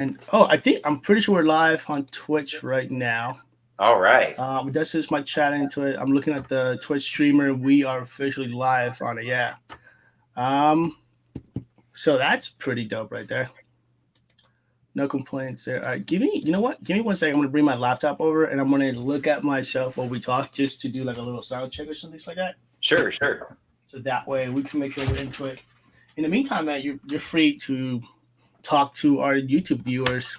And I'm pretty sure we're live on Twitch right now. All right. That's just my chat into it. I'm looking at the Twitch streamer. We are officially live on it. Yeah. Um. So that's pretty dope right there. No complaints there. All right, you know what? Give me 1 second. I'm gonna bring my laptop over and I'm gonna look at myself while we talk, just to do like a little sound check or something like that. Sure. So that way we can make sure we're into it. In the meantime, man, you're free to talk to our YouTube viewers.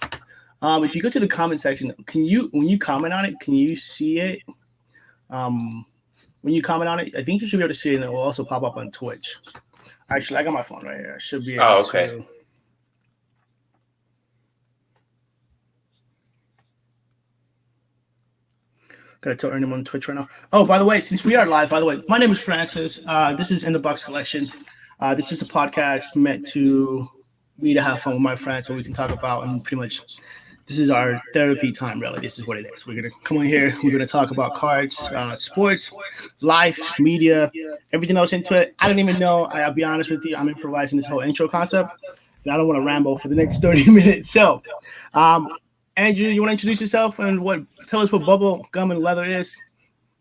If you go to the comment section, when you comment on it, can you see it? When you comment on it, I think you should be able to see it, and it will also pop up on Twitch. Actually, I got my phone right here. I should be able to. Gotta tell anyone on Twitch right now. Oh, by the way, since we are live, my name is Francis. This is Inthebox Collection. This is a podcast meant to me to have fun with my friends, so we can talk about, and pretty much this is our therapy time, really. This is what it is. We're gonna come on here. We're gonna talk about cards, sports, life, media, everything else into it. I don't even know. I'll be honest with you. I'm improvising this whole intro concept, and I don't want to ramble for the next 30 minutes. So, Andrew, you want to introduce yourself and tell us what bubble gum and leather is?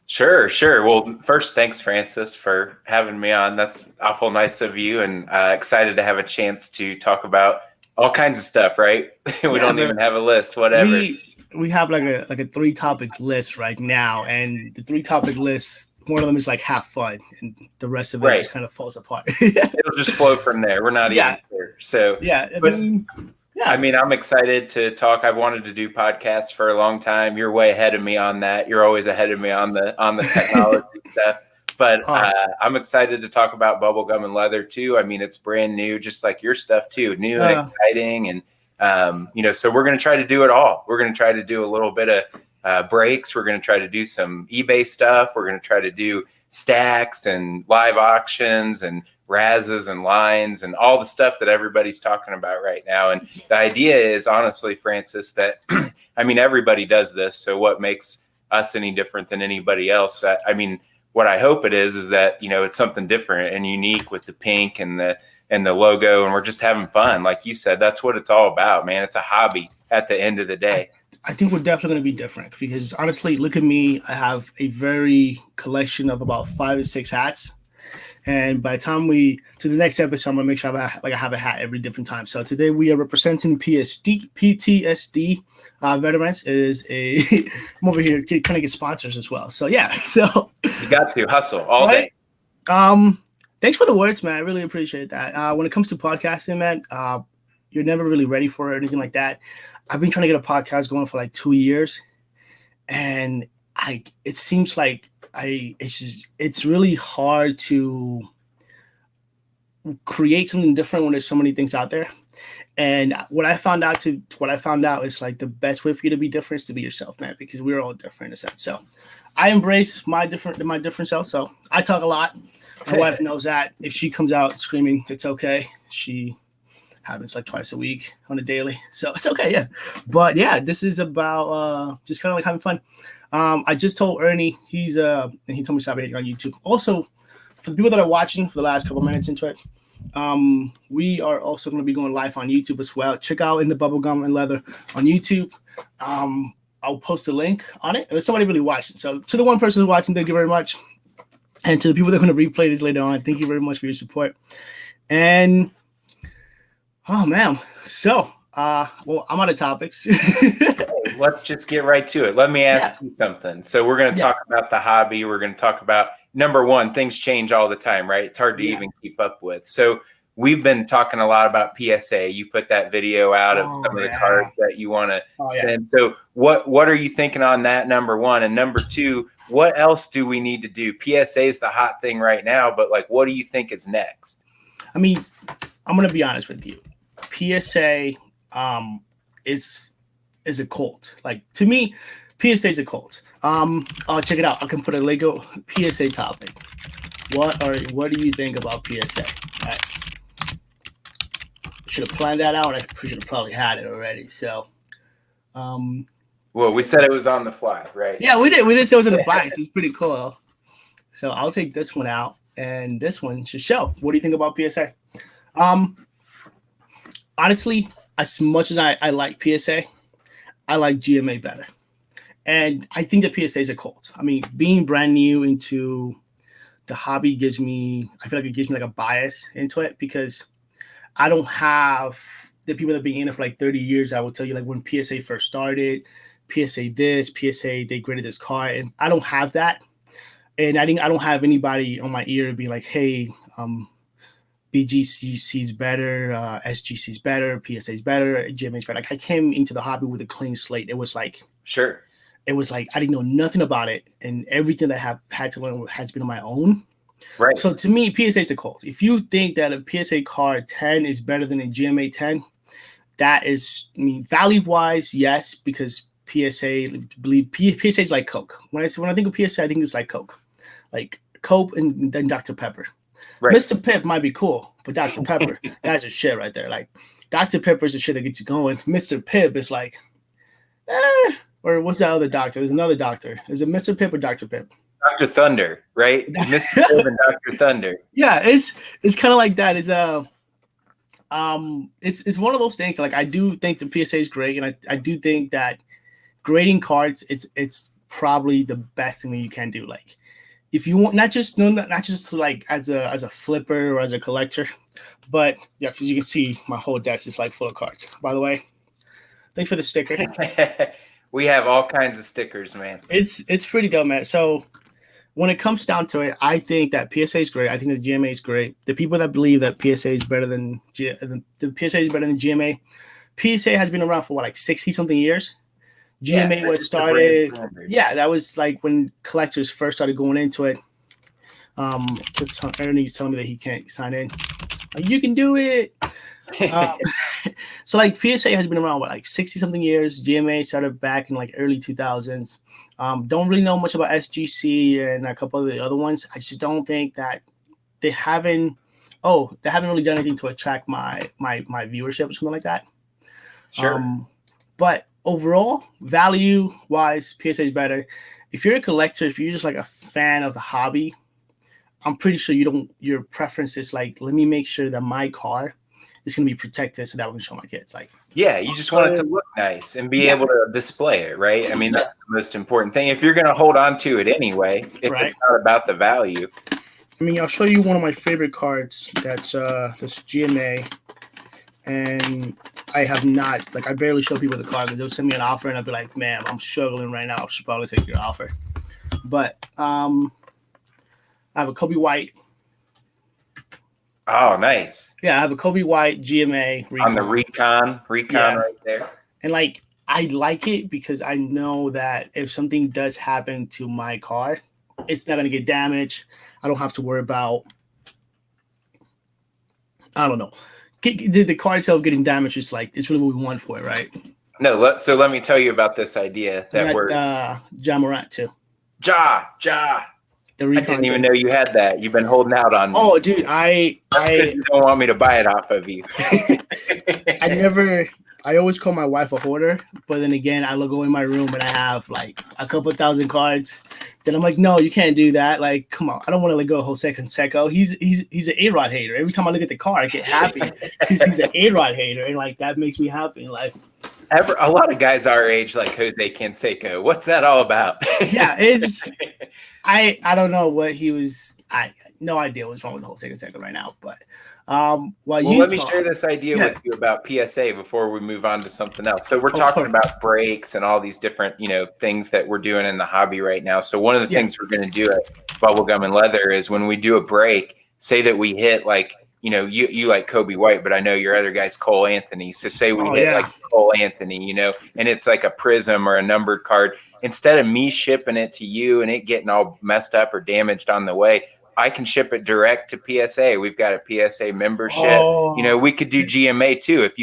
Sure. Well, first, thanks, Francis, for having me on. That's awful nice of you, and excited to have a chance to talk about all kinds of stuff, right? We don't even have a list, whatever. We have like a 3-topic list right now, and the 3-topic list, one of them is like have fun, and the rest of it just kind of falls apart. It'll just flow from there. We're not even sure. So I mean, I'm excited to talk. I've wanted to do podcasts for a long time. You're way ahead of me on that. You're always ahead of me on the technology stuff. But I'm excited to talk about bubblegum and leather too. I mean, it's brand new, just like your stuff too, new and exciting. And so we're going to try to do it all. We're going to try to do a little bit of breaks. We're going to try to do some eBay stuff. We're going to try to do stacks and live auctions and razzes and lines and all the stuff that everybody's talking about right now. And the idea is, honestly, Francis, that I mean, everybody does this. So what makes us any different than anybody else? I mean, what I hope it is that, it's something different and unique with the pink and the logo, and we're just having fun. Like you said, that's what it's all about, man. It's a hobby at the end of the day. I think we're definitely going to be different because, honestly, look at me. I have a very collection of about 5 or 6 hats. And by the time to the next episode, I'm going to make sure I have a hat every different time. So today we are representing PTSD veterans. It is I'm over here trying to get sponsors as well. So, yeah. So you got to hustle all day. Thanks for the words, man. I really appreciate that. When it comes to podcasting, man, you're never really ready for it or anything like that. I've been trying to get a podcast going for like 2 years, and it seems like it's really hard to create something different when there's so many things out there. And what I found out is like the best way for you to be different is to be yourself, man, because we're all different in a sense. So I embrace my different self. So I talk a lot. My wife knows that. If she comes out screaming, it's okay. She happens like twice a week on a daily, so it's okay. Yeah, but yeah, this is about just kind of like having fun. I just told Ernie and he told me to stop hating on YouTube. Also, for the people that are watching for the last couple minutes into it, we are also going to be going live on YouTube as well. Check out In the Bubblegum and Leather on YouTube. I'll post a link on it. There's somebody really watching. So to the one person who's watching, thank you very much. And to the people that are going to replay this later on, thank you very much for your support. And oh man, so well, I'm out of topics. Let's just get right to it. Let me ask you something. So we're going to talk about the hobby. We're going to talk about, number one, things change all the time, right? It's hard to even keep up with. So we've been talking a lot about PSA. You put that video out of some of the cards that you want to send. So what are you thinking on that, number one? And number two, what else do we need to do? PSA is the hot thing right now, but like, what do you think is next? I mean, I'm going to be honest with you. PSA is a cult. Like, to me, PSA is a cult. I'll check it out. I can put a Lego PSA topic. What do you think about PSA? Right. Should have planned that out. I should have probably had it already. So, well, we said it was on the fly, right? Yeah, we did. We did say it was on the fly. So it's pretty cool. So I'll take this one out, and this one should show. What do you think about PSA? Honestly, as much as I like PSA, I like GMA better. And I think that PSA is a cult. I mean, being brand new into the hobby I feel like it gives me like a bias into it, because I don't have the people that have been in it for like 30 years. I will tell you, like, when PSA first started, PSA this, PSA, they graded this card, and I don't have that. And I don't have anybody on my ear being like, hey, BGC's better, SGC's better, PSA's better, GMA's better. Like, I came into the hobby with a clean slate. It was like, sure. It was like I didn't know nothing about it, and everything that I have had to learn has been on my own. Right. So to me, PSA is a cult. If you think that a PSA card 10 is better than a GMA 10, that is, I mean, value-wise, yes, because PSA is like Coke. When I think of PSA, I think it's like Coke and then Dr. Pepper. Right. Mr. Pip might be cool, but Dr. Pepper, that's a shit right there. Like, Dr. Pepper is the shit that gets you going. Mr. Pip is like, or what's that other doctor? There's another doctor. Is it Mr. Pip or Dr. Pip? Dr. Thunder, right? Mr. Pip and Dr. Thunder. Yeah, it's kind of like that. It's one of those things. Like, I do think the PSA is great, and I do think that grading cards, it's probably the best thing that you can do. Like, if you want, not just to like as a flipper or as a collector, but yeah, because you can see my whole desk is like full of cards. By the way, thanks for the sticker. We have all kinds of stickers, man. It's pretty dope, man. So when it comes down to it, I think that PSA is great. I think the GMA is great. The people that believe that PSA is better than GMA, PSA has been around for like 60 something years. GMA was started. Yeah, that was like when collectors first started going into it. Ernie's telling me that he can't sign in. Like, you can do it. So like PSA has been around like 60 something years. GMA started back in like early 2000s. Don't really know much about SGC and a couple of the other ones. I just don't think that they haven't really done anything to attract my viewership or something like that. Sure. But overall, value wise, PSA is better. If you're a collector, if you're just like a fan of the hobby, I'm pretty sure your preference is like, let me make sure that my car is going to be protected so that we can show my kids. Like, yeah, you just want it to look nice and be able to display it, right? I mean, that's the most important thing. If you're going to hold on to it anyway, if it's not about the value. I mean, I'll show you one of my favorite cards. That's this GMA, and I have not, like, I barely show people the card because they'll send me an offer and I'll be like, man, I'm struggling right now. I should probably take your offer. But I have a Kobe White. Oh, nice. Yeah, I have a Kobe White GMA Recon. On the Recon right there. And like, I like it because I know that if something does happen to my car, it's not going to get damaged. I don't have to worry about, I don't know. The car itself getting damaged is like, it's really what we want for it, right? No, so let me tell you about this idea that we're Ja Morant too. Ja. I didn't even know you had that. You've been holding out on me. Oh, dude, That's because you don't want me to buy it off of you. I always call my wife a hoarder, but then again, I go in my room and I have like a couple thousand cards. Then I'm like, no, you can't do that. Like, come on, I don't want to let go of Jose Canseco. He's an A-Rod hater. Every time I look at the car, I get happy because he's an A-Rod hater, and like that makes me happy in life. A lot of guys our age like Jose Canseco. What's that all about? Yeah, it's I don't know what he was. I no idea what's wrong with Jose Canseco right now, but. Let me share this idea with you about PSA before we move on to something else. So we're talking about breaks and all these different, things that we're doing in the hobby right now. So one of the things we're going to do at Bubblegum and Leather is when we do a break, say that we hit like, you like Kobe White, but I know your other guy's Cole Anthony. So say we hit like Cole Anthony, and it's like a prism or a numbered card. Instead of me shipping it to you and it getting all messed up or damaged on the way, I can ship it direct to PSA. We've got a PSA membership. We could do GMA too if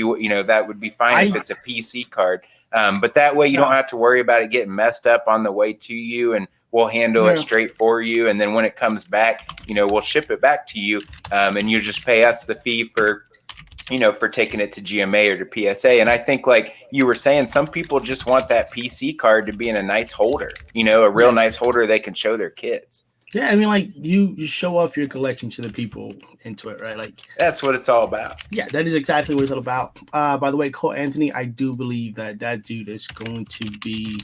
that would be fine if it's a PC card. But that way you don't have to worry about it getting messed up on the way to you, and we'll handle it straight for you. And then when it comes back, we'll ship it back to you, and you just pay us the fee for taking it to GMA or to PSA. And I think, like you were saying, some people just want that PC card to be in a nice holder, a real nice holder they can show their kids. Yeah, I mean, like you show off your collection to the people into it, right? Like that's what it's all about. Yeah, that is exactly what it's all about. By the way, Cole Anthony, I do believe that dude is going to be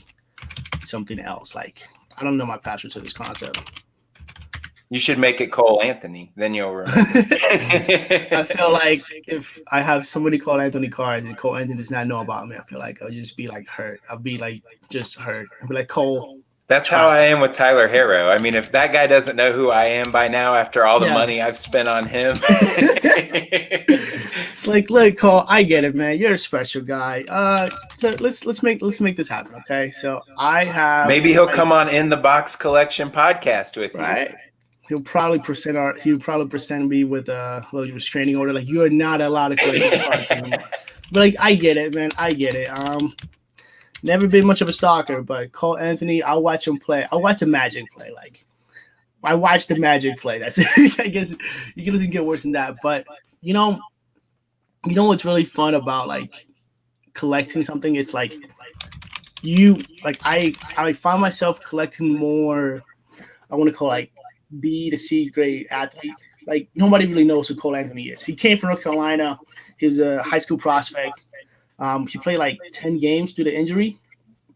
something else. Like I don't know my password to this concept. You should make it Cole Anthony, then you'll remember. I feel like if I have somebody called Anthony cards and Cole Anthony does not know about me, I feel like I'll just be like hurt. I'll be like just hurt. I'll be like Cole. That's how I am with Tyler Harrow. I mean, if that guy doesn't know who I am by now after all the money I've spent on him. It's like, look, Cole, I get it, man. You're a special guy. So let's make this happen, okay? So I have maybe he'll come on In the Box Collection podcast with you. Right. He'll probably present me with a restraining order. Like, you are not allowed to collect cards anymore. But like, I get it, man. I get it. Never been much of a stalker, but Cole Anthony, I'll watch him play. I'll watch the Magic play. Like, I watched the Magic play. That's it. I guess it doesn't get worse than that. But you know what's really fun about like collecting something? It's like I find myself collecting more. I want to call like B to C grade athlete. Like nobody really knows who Cole Anthony is. He came from North Carolina. He's a high school prospect. He played like 10 games due to injury.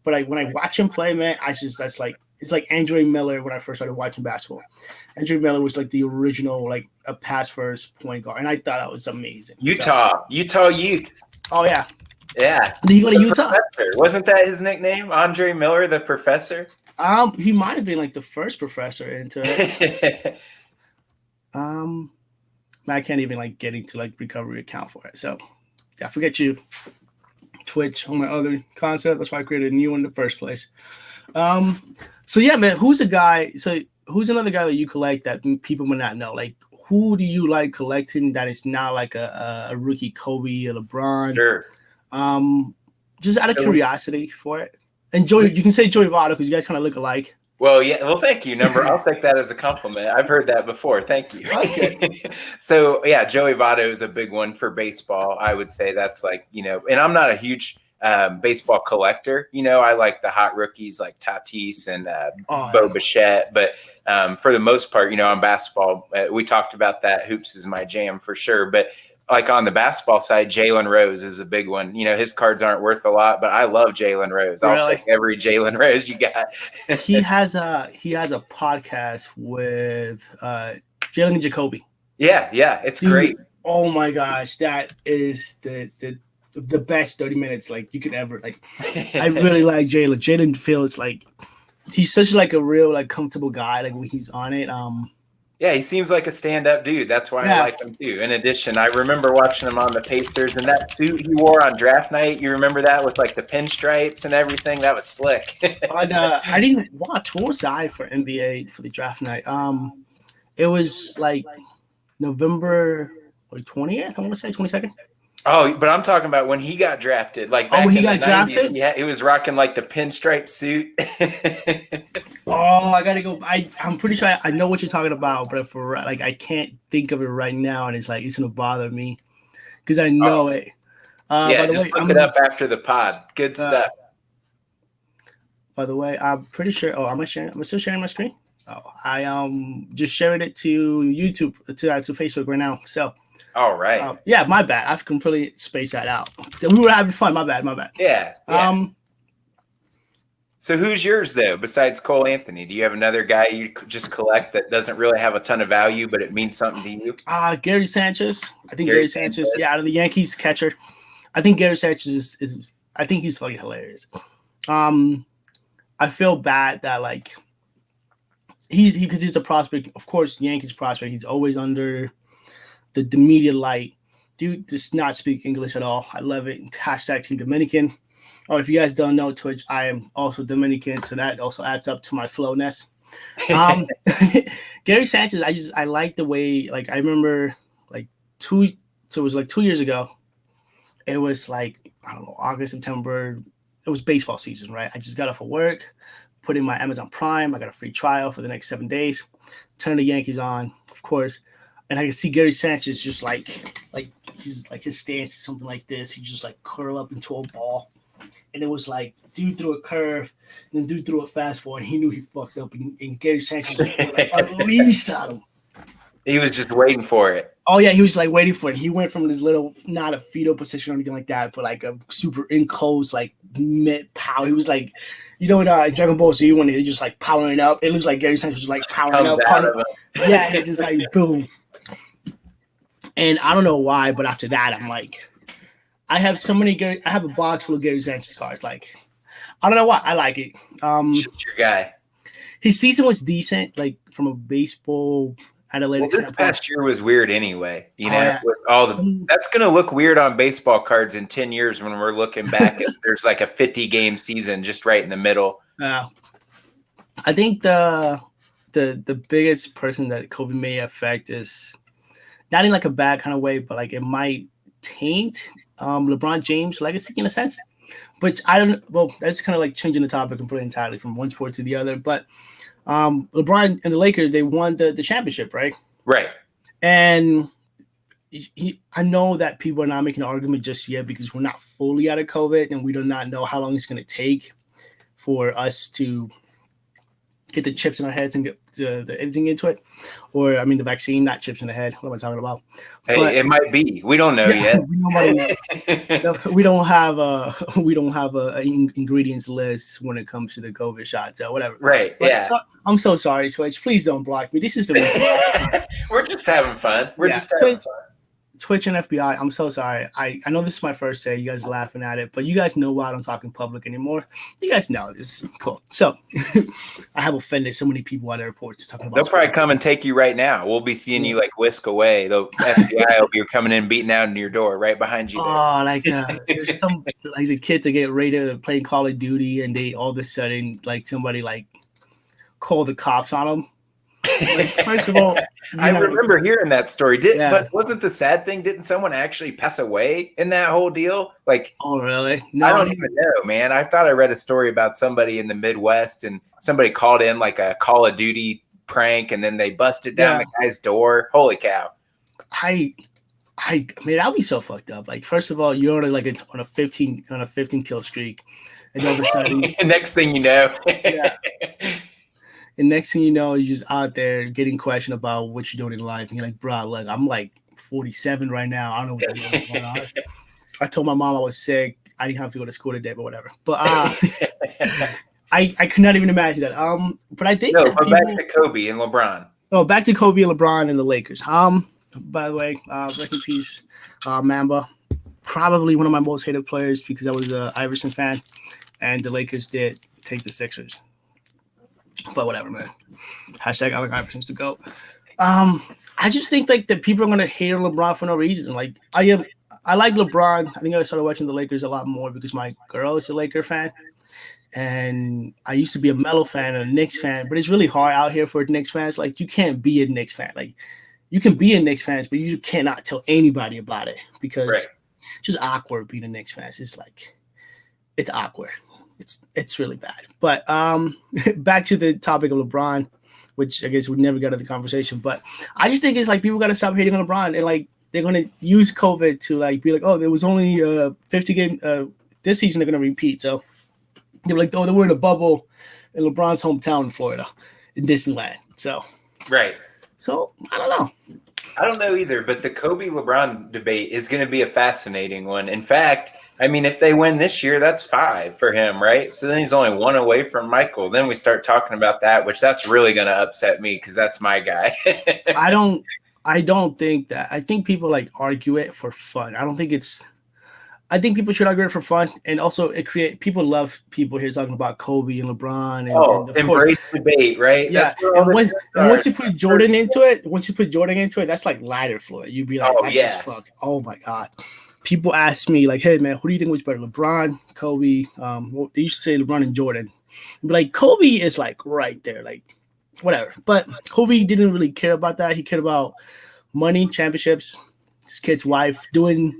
But when I watch him play, man, it's like Andre Miller when I first started watching basketball. Andre Miller was like the original, like a pass first point guard. And I thought that was amazing. Utah Utes. Oh, yeah. Yeah. Did he go to Utah? Professor. Wasn't that his nickname? Andre Miller, the professor? He might have been like the first professor into it. I can't even like get into like recovery account for it. So yeah, forget you. Twitch on my other concept. That's why I created a new one in the first place. So yeah, man, who's another guy that you collect that people may not know? Like, who do you like collecting that is not like a rookie Kobe or LeBron? Sure. Just out of curiosity for it. And Joey, you can say Joey Votto because you guys kind of look alike. Well, yeah. Well, thank you. I'll take that as a compliment. I've heard that before. Thank you. Okay. So, yeah, Joey Votto is a big one for baseball. I would say that's like, and I'm not a huge baseball collector. I like the hot rookies like Tatis and Bo Bichette. But for the most part, on basketball, we talked about that. Hoops is my jam for sure. But like on the basketball side, Jalen Rose is a big one. His cards aren't worth a lot, but I love Jalen Rose. Really? I'll take every Jalen Rose you got. He has a podcast with Jalen Jacoby. Yeah, it's great. Oh my gosh, that is the best 30 minutes like you could ever like. I really like Jalen. Jalen feels like he's such like a real like comfortable guy like when he's on it. Yeah, he seems like a stand-up dude. That's why I like him too. In addition, I remember watching him on the Pacers and that suit he wore on draft night. You remember that with like the pinstripes and everything? That was slick. I didn't watch. What was I for NBA for the draft night? It was like November 20th. I want to say 22nd. Oh, but I'm talking about when he got drafted. Like back when he in got the 90s, drafted? he was rocking like the pinstripe suit. I gotta go. I'm pretty sure I know what you're talking about, but for like I can't think of it right now, and it's like it's gonna bother me because I know it. Just look it up after the pod. Good stuff. By the way, I'm pretty sure. Oh, am I still sharing my screen? Oh, I just shared it to YouTube to Facebook right now. So. All right. Yeah, my bad. I've completely spaced that out. We were having fun. My bad. Yeah. So who's yours though, besides Cole Anthony? Do you have another guy you just collect that doesn't really have a ton of value, but it means something to you? Gary Sanchez. I think Gary Sanchez. Yeah, out of the Yankees catcher. I think Gary Sanchez is. I think he's fucking hilarious. I feel bad that like because he's a prospect. Of course, Yankees prospect. He's always under the media light. Dude does not speak English at all. I love it. # Team Dominican. Oh, if you guys don't know Twitch, I am also Dominican, so that also adds up to my flowness. Gary Sanchez, I like the way, like I remember like it was like 2 years ago. It was like, I don't know, August, September. It was baseball season, right? I just got off of work, put in my Amazon Prime. I got a free trial for the next 7 days. Turn the Yankees on, of course. And I can see Gary Sanchez just like he's like his stance is something like this. He just like curl up into a ball. and it was like dude threw a curve, and then dude threw a fastball, and he knew he fucked up, and Gary Sanchez just like unleashed on him. He was just waiting for it. Oh yeah, he was like waiting for it. He went from this little, not a fetal position or anything like that, but like a super enclosed, like mid power. He was like, in Dragon Ball Z when he just like powering up, it looks like Gary Sanchez was like powering up. Yeah, it's just like boom. And I don't know why, but after that, I'm like, I have a box full of Gary Sanchez cards. Like, I don't know why, I like it. Just your guy. His season was decent, like from a baseball analytics. Well, this past year was weird anyway. With all that's going to look weird on baseball cards in 10 years when we're looking back. There's like a 50-game season just right in the middle. I think the biggest person that COVID may affect is not in like a bad kind of way, but like it might taint LeBron James' legacy in a sense. Which I don't. Well, that's kind of like changing the topic and putting it entirely from one sport to the other, but. LeBron and the Lakers, they won the championship, right? Right. And I know that people are not making an argument just yet because we're not fully out of COVID and we do not know how long it's going to take for us to get the chips in our heads and get everything into it. Or, I mean, the vaccine, not chips in the head. What am I talking about? Hey, but, it might be. We don't know yet. We don't have a ingredients list when it comes to the COVID shots or whatever. Right, but I'm so sorry, Twitch. Please don't block me. This is the We're just having fun. We're just having fun. Twitch and FBI, I'm so sorry. I know this is my first day. You guys are laughing at it, but you guys know why I don't talk in public anymore. You guys know this is cool. So I have offended so many people at airports talking about. They'll probably come and take you right now. We'll be seeing you like whisk away. The FBI will be coming in, beating out into your door right behind you. There. Oh, like there's some like the kids that get raided playing Call of Duty, and they all of a sudden like somebody like call the cops on them. Like, first of all, I remember hearing that story. But wasn't the sad thing? Didn't someone actually pass away in that whole deal? Like, oh really? No, I don't even know, man. I thought I read a story about somebody in the Midwest, and somebody called in like a Call of Duty prank, and then they busted down the guy's door. Holy cow! I mean, that'd be so fucked up. Like, first of all, you're on a 15 kill streak, and all of a sudden, next thing you know, And next thing you know, you're just out there getting questioned about what you're doing in life. And you're like, bro, look, I'm like 47 right now. I don't know what's going on. I told my mom I was sick. I didn't have to go to school today, but whatever. But I could not even imagine that. But I think back to Kobe and LeBron. Oh, back to Kobe and LeBron and the Lakers. By the way, rest in peace, Mamba. Probably one of my most hated players because I was an Iverson fan, and the Lakers did take the Sixers. But whatever, man. Hashtag Alec Iverson's to go. I just think like that people are gonna hate on LeBron for no reason. Like I like LeBron. I think I started watching the Lakers a lot more because my girl is a Laker fan, and I used to be a Melo fan and a Knicks fan. But it's really hard out here for Knicks fans. Like you can't be a Knicks fan. Like you can be a Knicks fan, but you cannot tell anybody about it because it's just awkward being a Knicks fan. It's like it's awkward. It's really bad. But back to the topic of LeBron, which I guess we never got to the conversation. But I just think it's like people got to stop hating on LeBron, and like they're going to use COVID to like be like, oh, there was only 50 game this season. They're going to repeat. So they're like, oh, they were in a bubble in LeBron's hometown in Florida, in Disneyland. So So I don't know. I don't know either, but the Kobe LeBron debate is going to be a fascinating one. In fact, I mean, if they win this year, that's 5 for him, right? So then he's only 1 away from Michael. Then we start talking about that, which that's really going to upset me because that's my guy. I don't think that. I think people like argue it for fun. I think people should argue it for fun, and also people love people here talking about Kobe and LeBron. And embrace debate, right? Yeah. And once you put Jordan into it, that's like lighter fluid. You'd be like, just fuck. Oh my god. People ask me like, hey man, who do you think was better, LeBron, Kobe? They used to say LeBron and Jordan. But like Kobe is like right there, like whatever. But Kobe didn't really care about that. He cared about money, championships, his kid's wife, doing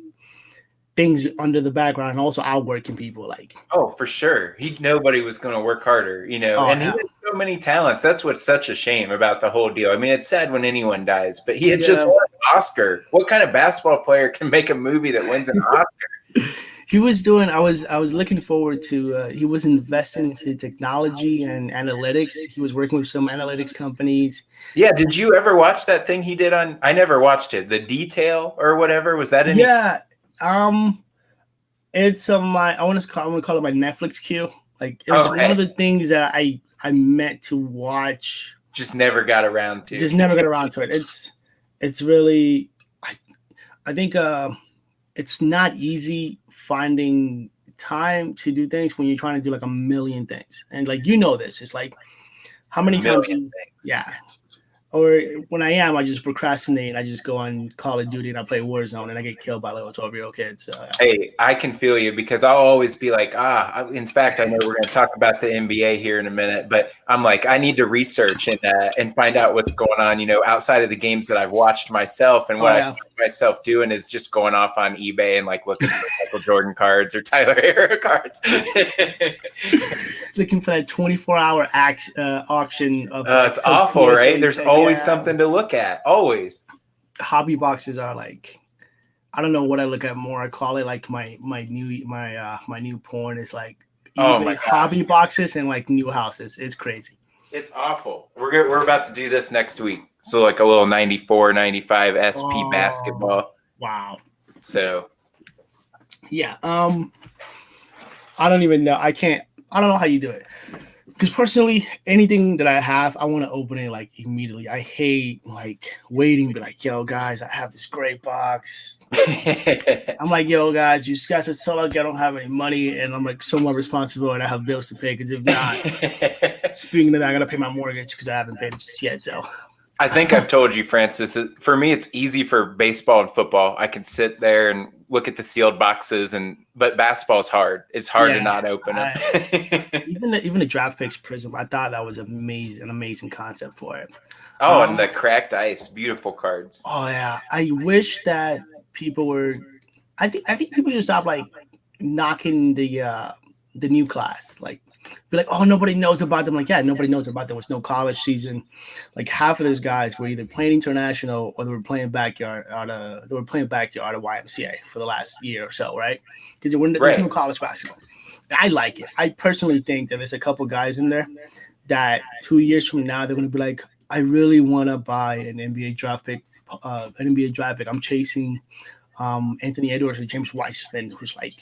things under the background, and also outworking people. Like, oh, for sure, nobody was going to work harder, and he had so many talents. That's what's such a shame about the whole deal. I mean, it's sad when anyone dies, but he had just won an Oscar. What kind of basketball player can make a movie that wins an Oscar? He was doing. I was looking forward to. He was investing into technology and analytics. He was working with some analytics companies. Yeah. Did you ever watch that thing he did on? I never watched it. The Detail or whatever, was that any? Yeah. It's I want to call it my Netflix queue. Like it was one of the things that I meant to watch. Just never got around to. It. It's really. I think it's not easy finding time to do things when you're trying to do like a million things. And like, this, it's like how many times or when I just procrastinate and I just go on Call of Duty and I play Warzone and I get killed by little 12-year-old kids. So, yeah. Hey, I can feel you because I'll always be like, in fact, I know we're going to talk about the NBA here in a minute, but I'm like, I need to research and find out what's going on, outside of the games that I've watched myself. And what I find myself doing is just going off on eBay and like looking for Michael Jordan cards or Tyler Hero cards. Looking for that 24-hour auction of it's awful, right? There's always something to look at. Always. Hobby boxes are like, I don't know what I look at more. I call it like my new porn is like hobby boxes and like new houses. It's crazy. It's awful. We're about to do this next week. So like a little 94, 95 SP basketball. Wow. So yeah. I don't even know. I don't know how you do it. Because personally, anything that I have, I want to open it like immediately. I hate like waiting, be like, yo, guys, I have this great box. I'm like, yo, guys, you guys are so lucky I don't have any money, and I'm like somewhat responsible, and I have bills to pay. Because if not, speaking of that, I gotta pay my mortgage because I haven't paid it just yet. So I think I've told you, Francis. For me, it's easy for baseball and football. I can sit there and look at the sealed boxes, but basketball's hard. It's hard to not open it. even the draft picks prism, I thought that was an amazing concept for it. Oh, and the cracked ice, beautiful cards. Oh yeah, I wish that people were. I think people should stop like knocking the new class. Like, be like, oh, nobody knows about them. Like, yeah, nobody knows about them. It's no college season. Like half of those guys were either playing international or they were playing backyard at YMCA for the last year or so, right? Because there's no college basketball. I like it. I personally think that there's a couple guys in there that 2 years from now they're going to be like, I really want to buy an NBA draft pick. I'm chasing Anthony Edwards or James Wiseman, who's like.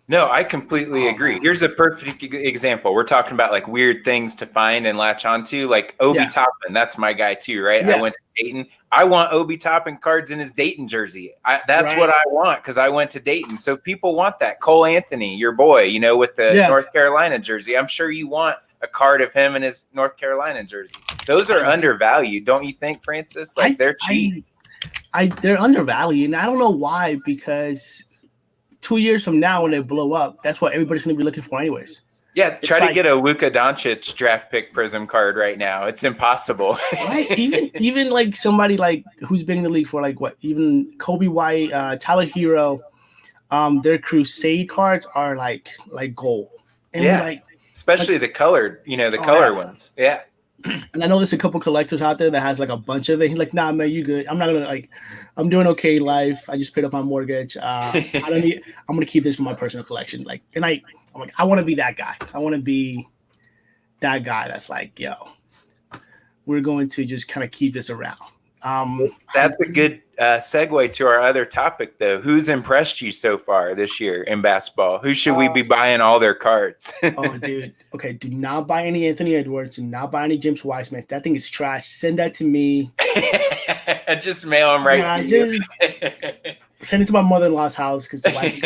No, I completely agree. Here's a perfect example. We're talking about like weird things to find and latch onto, like Obi Toppin. That's my guy too, right? Yeah. I went to Dayton. I want Obi Toppin cards in his Dayton jersey. That's what I want because I went to Dayton. So people want that. Cole Anthony, your boy, with the North Carolina jersey. I'm sure you want a card of him in his North Carolina jersey. Those are undervalued, don't you think, Francis? Like they're cheap. They're undervalued, and I don't know why, because 2 years from now when they blow up, that's what everybody's going to be looking for anyways. Yeah, try to get a Luka Doncic draft pick prism card right now. It's impossible. Right? Even like somebody like who's been in the league for like what? Even Kobe White, Tyler Hero, their Crusade cards are like gold. And especially the colored, the color ones. Yeah. And I know there's a couple collectors out there that has like a bunch of it. He's like, nah, man, you good. I'm not gonna I'm doing okay in life. I just paid off my mortgage. I'm gonna keep this for my personal collection. Like, and I'm like, I want to be that guy. I want to be that guy that's like, yo, we're going to just kind of keep this around. That's a good segue to our other topic, though. Who's impressed you so far this year in basketball? Who should we be buying all their cards? Oh, dude. Okay, do not buy any Anthony Edwards. Do not buy any James Wiseman. That thing is trash. Send that to me. Just mail them to you. Send it to my mother-in-law's house because the wife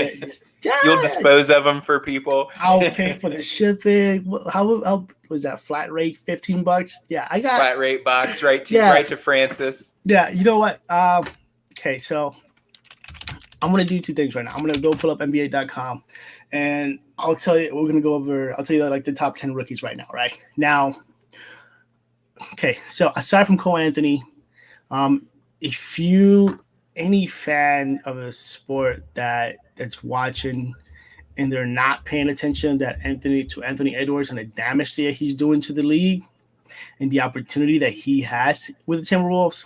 You'll dispose of them for people. I'll pay for the shipping. How was that flat rate? $15? Yeah, I got flat rate box right to Francis. Yeah, you know what? Okay, so I'm gonna do two things right now. I'm gonna go pull up NBA.com, and I'll tell you like the top 10 rookies right now. Right now, okay. So aside from Cole Anthony, if you any fan of a sport that's watching and they're not paying attention to Anthony Edwards and the damage that he's doing to the league and the opportunity that he has with the Timberwolves,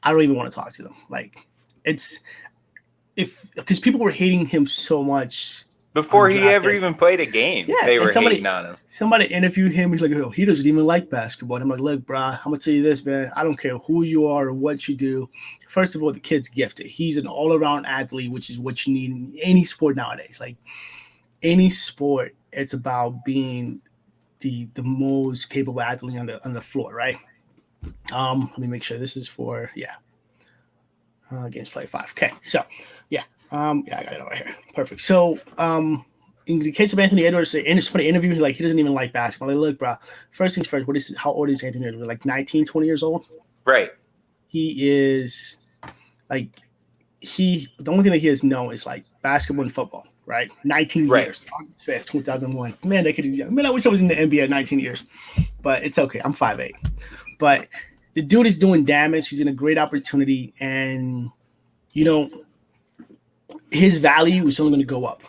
I don't even want to talk to them. Like because people were hating him so much Before he ever even played a game, they were hating on him. Somebody interviewed him. He's like, oh, he doesn't even like basketball. And I'm like, look, bro, I'm going to tell you this, man. I don't care who you are or what you do. First of all, the kid's gifted. He's an all-around athlete, which is what you need in any sport nowadays. Like, any sport, it's about being the most capable athlete on the floor, right? Let me make sure this is for, games play 5. Okay, so, I got it over here. Perfect. So, in the case of Anthony Edwards, somebody interviewed him, like, he doesn't even like basketball. Like, look, bro, first things first, how old is Anthony Edwards? Like 19, 20 years old? Right. He is, like, the only thing that he has known is, like, basketball and football, right? 19 years. August 5th, 2001. Man, I wish I was in the NBA at 19 years. But it's okay. I'm 5'8". But the dude is doing damage. He's in a great opportunity. And, his value is only going to go up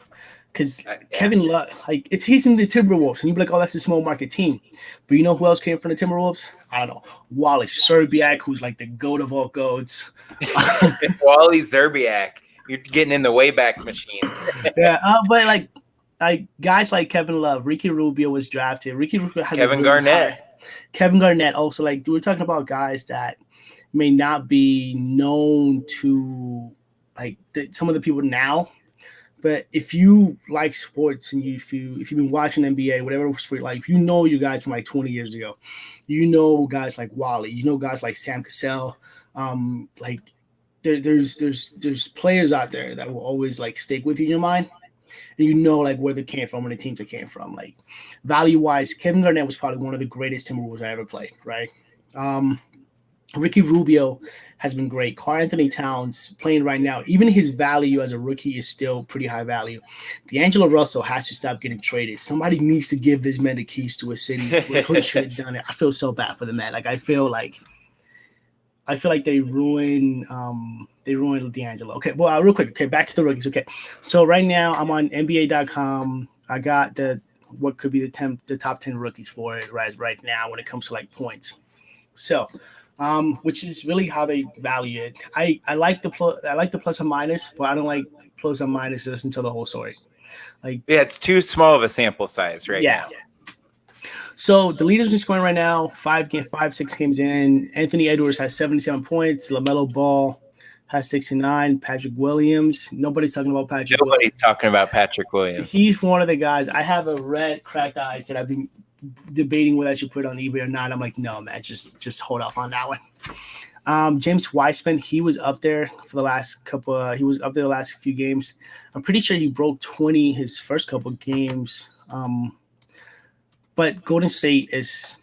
because Kevin Love, like, he's in the Timberwolves, and you'd be like, oh, that's a small market team. But you know who else came from the Timberwolves? I don't know. Wally Szczerbiak, who's like the goat of all goats. Wally Szczerbiak, you're getting in the Wayback Machine. But like guys like Kevin Love, Ricky Rubio was drafted. Kevin Garnett also, like, we're talking about guys that may not be known to, like, some of the people now, but if you like sports and if you've been watching NBA, whatever sport, like, you guys from like 20 years ago, guys like Wally, guys like Sam Cassell, like there's players out there that will always, like, stick with you in your mind, and like where they came from and the teams they came from. Like, value wise, Kevin Garnett was probably one of the greatest Timberwolves I ever played, right? Ricky Rubio has been great. Karl-Anthony Towns playing right now, even his value as a rookie is still pretty high value. D'Angelo Russell has to stop getting traded. Somebody needs to give this man the keys to a city where he should have done it. I feel so bad for the man. Like, I feel like they ruined D'Angelo. Okay, well, real quick. Okay, back to the rookies. Okay, so right now I'm on NBA.com. I got what could be the top 10 rookies for it right now when it comes to, like, points. So. Which is really how they value it. I like the plus and minus, but I don't like plus and minus just until the whole story. Like, it's too small of a sample size right now. So the leaders in scoring right now, 6 games in. Anthony Edwards has 77 points. LaMelo Ball has 69. Patrick Williams. Nobody's talking about Patrick. Nobody's talking about Patrick Williams. He's one of the guys. I have a red cracked eyes that I've been debating whether I should put it on eBay or not. I'm like, no, man, just hold off on that one. James Wiseman, he was up there for the last couple. He was up there the last few games. I'm pretty sure he broke 20 his first couple games. But Golden State is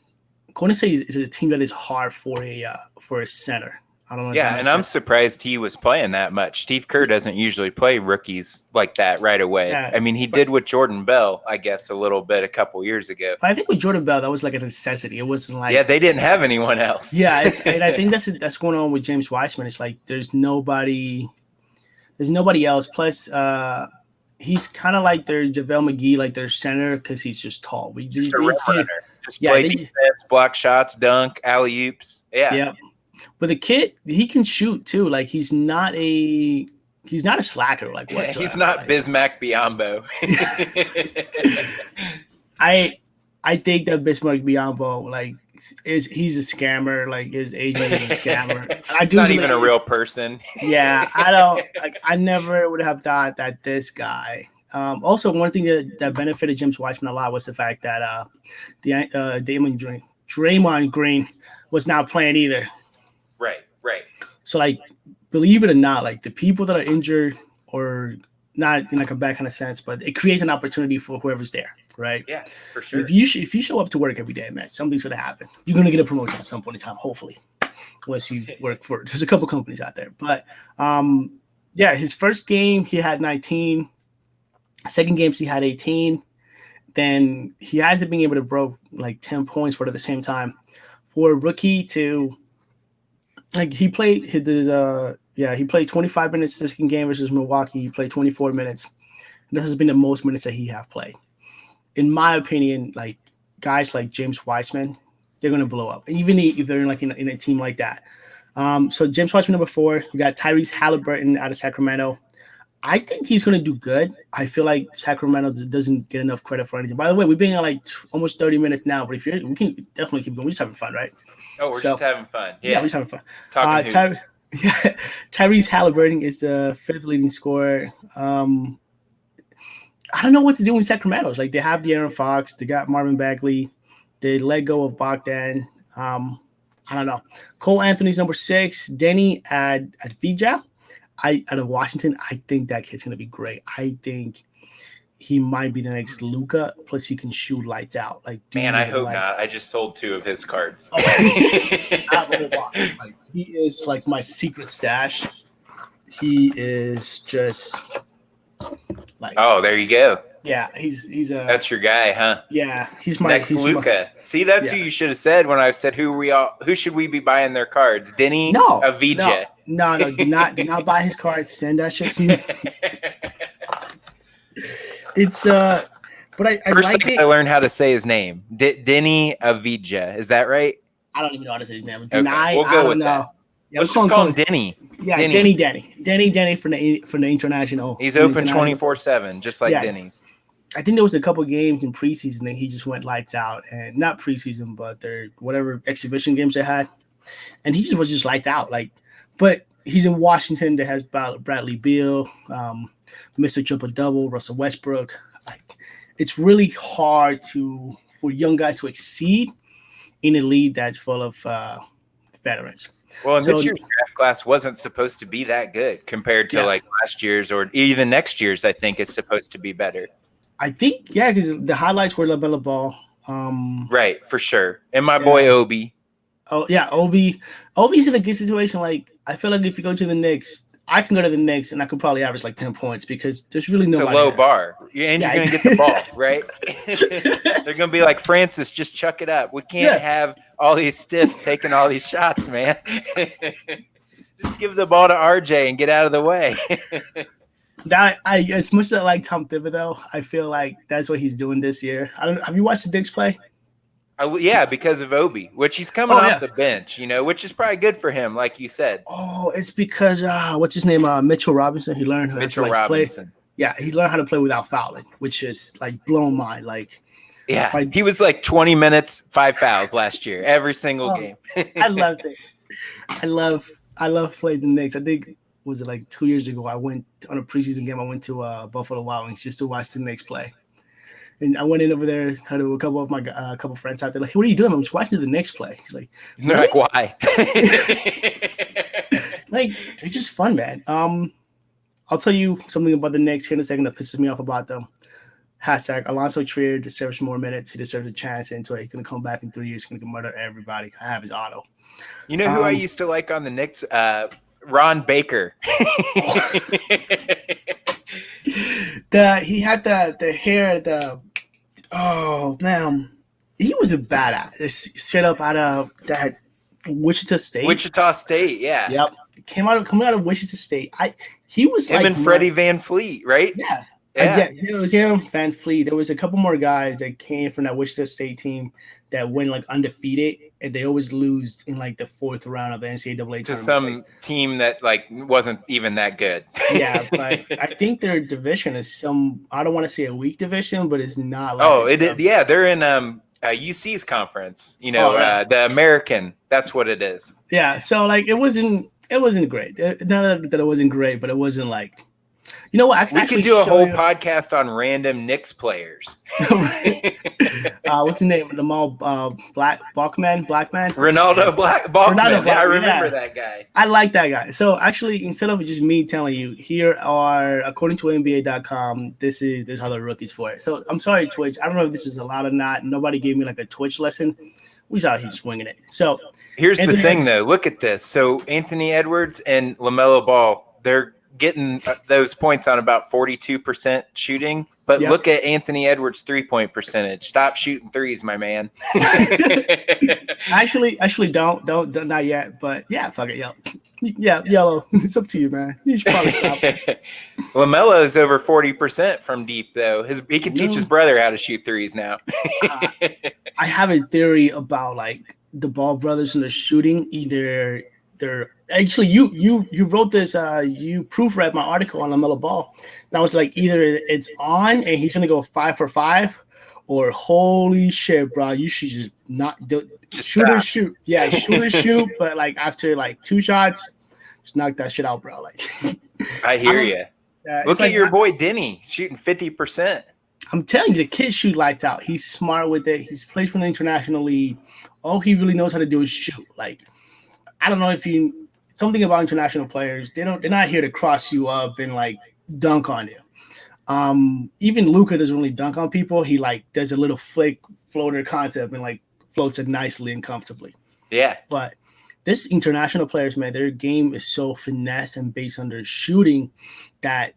a team that is hard for a center. I don't know. Yeah, and I'm surprised he was playing that much. Steve Kerr doesn't usually play rookies like that right away. Yeah, I mean, he did with Jordan Bell, I guess, a little bit a couple years ago. But I think with Jordan Bell, that was like a necessity. It wasn't like they didn't have anyone else. Yeah, and I think that's going on with James Wiseman. It's like there's nobody else. Plus, he's kind of like their JaVale McGee, like their center, because he's just tall. Just play defense, block shots, dunk, alley-oops. Yeah. But the kid, he can shoot too. Like, he's not a slacker. Like, whatsoever. He's not like Bismack Biyombo. I think that Bismack Biyombo, like, he's a scammer. Like, his agent is a scammer. He's not even a real person. Yeah, I don't. Like, I never would have thought that this guy. Also, one thing that benefited James Wiseman a lot was the fact that Draymond Green was not playing either. Right. So, like, believe it or not, like, the people that are injured or not in like a bad kind of sense, but it creates an opportunity for whoever's there, right? Yeah, for sure. If you show up to work every day, man, something's going to happen. You're going to get a promotion at some point in time, hopefully, unless you work for – there's a couple companies out there. But, his first game, he had 19. Second games, he had 18. Then he hasn't been able to broke like 10 points, but at the same time, for a rookie to – like, he played 25 minutes this second game versus Milwaukee. He played 24 minutes. This has been the most minutes that he have played. In my opinion, like, guys like James Wiseman, they're going to blow up, even if they're in a team like that. So James Wiseman, number 4. You got Tyrese Halliburton out of Sacramento. I think he's going to do good. I feel like Sacramento doesn't get enough credit for anything. By the way, we've been at like almost 30 minutes now, but we can definitely keep going. We're just having fun, right? Oh, we're just having fun. Yeah, we're just having fun. Talking hoops. Tyrese Halliburton is the 5th leading scorer. I don't know what to do in Sacramento. It's like they have De'Aaron Fox, they got Marvin Bagley, they let go of Bogdan. I don't know. Cole Anthony's number 6, Denny at Vija. Out of Washington, I think that kid's gonna be great. I think he might be the next Luka. Plus, he can shoot lights out. Like, man, I hope not. I just sold 2 of his cards. He is like my secret stash. He is just like. Oh, there you go. Yeah, he's a. That's your guy, huh? Yeah, he's my next Luka. See, that's who you should have said when I said who should we be buying their cards? Denny, Avija. No, do not buy his cards. Send that shit to me. It's but I first like it. I learned how to say his name. Denny Avija. Is that right? I don't even know how to say his name. Okay. We'll go with that. Yeah, let's just call him Denny. Yeah, Denny for the international. He's open 24/7, just like Denny's. I think there was a couple games in preseason that he just went lights out, and not preseason, but their whatever exhibition games they had, and he just was just lights out. Like, but he's in Washington that has Bradley Beal, Mr. Triple Double, Russell Westbrook. Like, it's really hard for young guys to exceed in a league that's full of veterans. Well, and this year's draft class wasn't supposed to be that good compared to like last year's or even next year's. I think is supposed to be better. I think, because the highlights were LaMelo Ball. Right, for sure. And my boy Obi. Oh, yeah, Obi's in a good situation. Like, I feel like if you go to the Knicks, I can go to the Knicks and I could probably average like 10 points because there's really nobody. It's a low bar. And you're going to get the ball, right? They're going to be like, Francis, just chuck it up. We can't have all these stiffs taking all these shots, man. Just give the ball to RJ and get out of the way. As much as I like Tom Thibodeau, I feel like that's what he's doing this year. Have you watched the Knicks play? Yeah, because of Obi, which he's coming off the bench, which is probably good for him, like you said. Oh, it's because what's his name? Mitchell Robinson. He learned how to Robinson. Play. Yeah, he learned how to play without fouling, which is like blowing my like. Yeah, he was like 20 minutes, 5 fouls last year, every single game. I loved it. I love playing the Knicks. I think. Was it like 2 years ago? I went on a preseason game. I went to Buffalo Wild Wings just to watch the Knicks play. And I went in over there, kind of a couple of my couple friends out there, like, hey, what are you doing? I'm just watching the Knicks play. He's like, really? They're like, why? Like, it's just fun, man. I'll tell you something about the Knicks here in a second that pisses me off about them. Hashtag Alonzo Trier deserves more minutes. He deserves a chance into it. He's going to come back in 3 years. He's going to murder everybody. I have his auto. You know who I used to like on the Knicks? Ron Baker. He had the hair, he was a badass. Straight up out of that Wichita State. Yeah. Yep. Coming out of Wichita State. He was him and Freddie Van Fleet, right? Yeah. It was him, Van Fleet. There was a couple more guys that came from that Wichita State team that went like undefeated, and they always lose in like the 4th round of the NCAA tournament. To some team that like wasn't even that good. Yeah, but I think their division is I don't want to say a weak division, but it's not. Like they're in UC's conference. The American. That's what it is. Yeah, so like it wasn't great. Not that it wasn't great, but it wasn't like. You know what? We could do a whole podcast on random Knicks players. What's his name? Blackman? Ronaldo Blackman. I remember that guy. I like that guy. So actually, instead of just me telling you, here are, according to NBA.com, this is how the rookies for it. So I'm sorry, Twitch. I don't know if this is allowed or not. Nobody gave me like a Twitch lesson. We just out here just winging it. So here's the thing, though. Look at this. So Anthony Edwards and LaMelo Ball, they're getting those points on about 42% shooting, but look at Anthony Edwards' 3-point percentage. Stop shooting threes, my man. Actually, don't not yet. But yeah, fuck it, yellow. It's up to you, man. You should probably stop. LaMelo is over 40% from deep, though. He can teach his brother how to shoot threes now. I have a theory about like the Ball brothers and the shooting. Either they're actually, you wrote this. You proofread my article on LaMelo Ball, and I was like, either it's on and he's gonna go 5 for 5, or holy shit, bro, you should just not do just shoot stop. or shoot. Yeah, shoot or shoot. But like after like 2 shots, just knock that shit out, bro. Like, I hear you. Look at your boy Denny shooting 50%. I'm telling you, the kid shoot lights out. He's smart with it. He's played for the international league. All he really knows how to do is shoot. Like, I don't know if you something about international players. They're not here to cross you up and like dunk on you. Even Luka doesn't really dunk on people. He like does a little flick floater concept and like floats it nicely and comfortably. Yeah. But this international players, man, their game is so finesse and based on their shooting that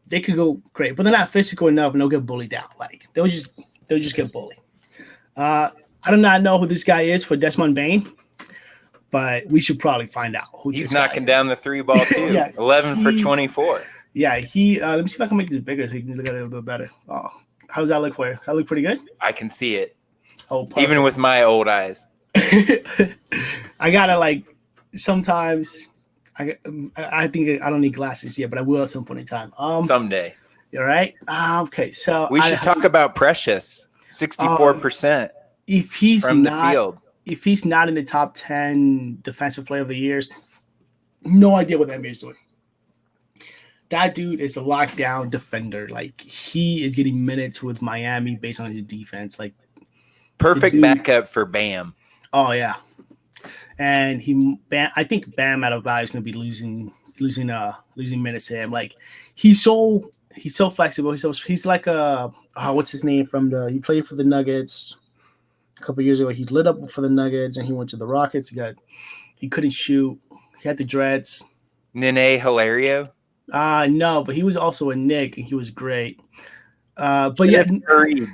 they could go great, but they're not physical enough and they'll get bullied down. Like they'll just get bullied. I do not know who this guy is for Desmond Bane, but we should probably find out who he's knocking down the 3 ball too. Yeah, 11 for 24. Yeah, he let me see if I can make this bigger so you can look at it a little bit better. Oh, how does that look for you? Does that look pretty good? I can see it. Oh, perfect. Even with my old eyes. I gotta like sometimes I think I don't need glasses yet, but I will at some point in time. Someday. You're right. Okay, so we should talk about Precious. 64% if he's from not, the field. If he's not in the top 10 defensive player of the years, no idea what that NBA is doing. That dude is a lockdown defender. Like he is getting minutes with Miami based on his defense. Like perfect backup for Bam. Oh yeah. And I think Bam out of value is going to be losing minutes to him. Like he's so flexible. He's like what's his name he played for the Nuggets a couple years ago. He lit up for the Nuggets and he went to the Rockets. He couldn't shoot. He had the dreads. Nene Hilario. No, but he was also a Knick and he was great. But Kenneth Faried.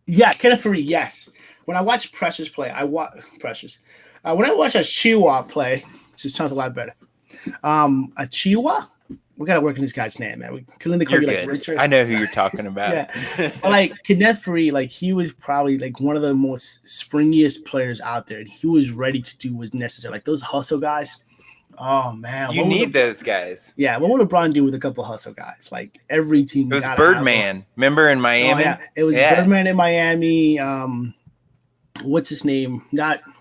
Yeah, Kenneth Faried. Yes. When I watch Precious play, when I watch Chihuahua play, this sounds a lot better. A Chihuahua, we gotta work on this guy's name, man. We can call you like Richard. I know who you're talking about. Yeah, but like Kenneth Faried, like he was probably like one of the most springiest players out there, and he was ready to do what's necessary. Like those hustle guys. Oh man, you need those guys. Yeah, what would LeBron do with a couple hustle guys? Like every team. It was Birdman. Remember in Miami? Oh, yeah, it was Birdman in Miami. What's his name?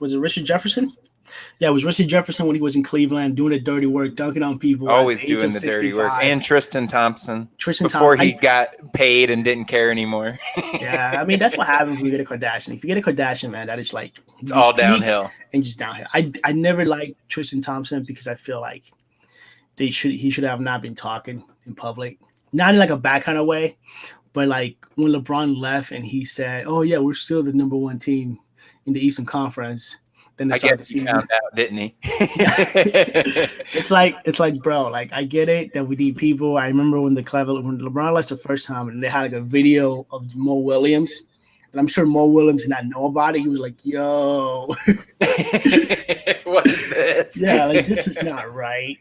Was it Richard Jefferson? Yeah, it was Richard Jefferson when he was in Cleveland doing the dirty work, dunking on people. Always doing the dirty work. And Tristan Thompson. Before he got paid and didn't care anymore. Yeah, I mean, that's what happens when you get a Kardashian. If you get a Kardashian, man, that is like it's all downhill. And just downhill. I never liked Tristan Thompson because I feel like he should have not been talking in public. Not in like a bad kind of way, but like when LeBron left and he said, "Oh yeah, we're still the number 1 team in the Eastern Conference." Then I guess he found out, didn't he? It's like, bro, like I get it that we need people. I remember when LeBron left the first time and they had like a video of Mo Williams, and I'm sure Mo Williams did not know about it. He was like, "Yo, what is this? Yeah, like this is not right.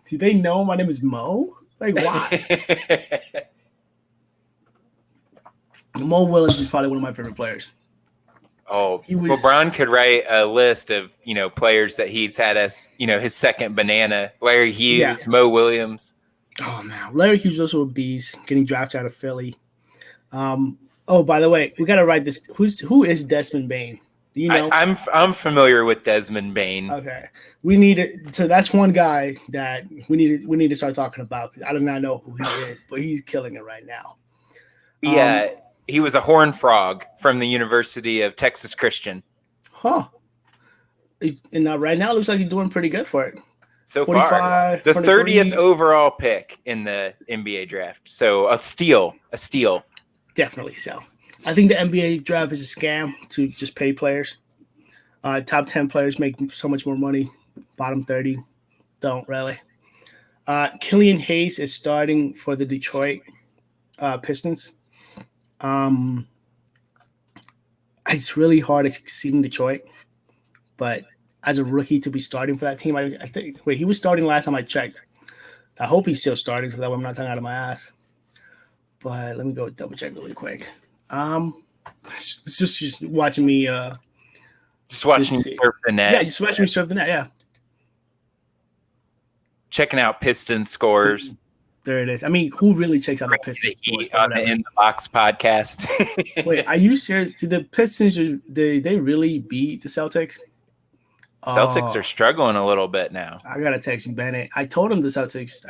Do they know my name is Mo? Like why?" Mo Williams is probably one of my favorite players. Oh, LeBron could write a list of, players that he's had as, his second banana. Larry Hughes, Mo Williams. Oh, man. Larry Hughes also a beast, getting drafted out of Philly. By the way, we got to write this. Who is Desmond Bane? Do you know? I'm familiar with Desmond Bane. Okay. We need it. So that's one guy that we need to start talking about. I do not know who he is, but he's killing it right now. Yeah. He was a Horned Frog from the University of Texas Christian. Huh. And right now it looks like he's doing pretty good for it. So far. The 30th overall pick in the NBA draft. So a steal. Definitely so. I think the NBA draft is a scam to just pay players. Top 10 players make so much more money. Bottom 30 don't really. Killian Hayes is starting for the Detroit Pistons. It's really hard exceeding Detroit, but as a rookie to be starting for that team, I think. Wait, he was starting last time I checked. I hope he's still starting, so that way I'm not talking out of my ass. But let me go double check really quick. It's just watching me. Just watching you surf the net. Yeah, just watching me surf the net. Yeah. checking out Pistons scores. There it is. I mean, who really checks out the Pistons scores? On the Inthebox podcast. Wait, are you serious? Did the Pistons, they really beat the Celtics? Celtics are struggling a little bit now. I gotta text you, Bennett. I told him the Celtics.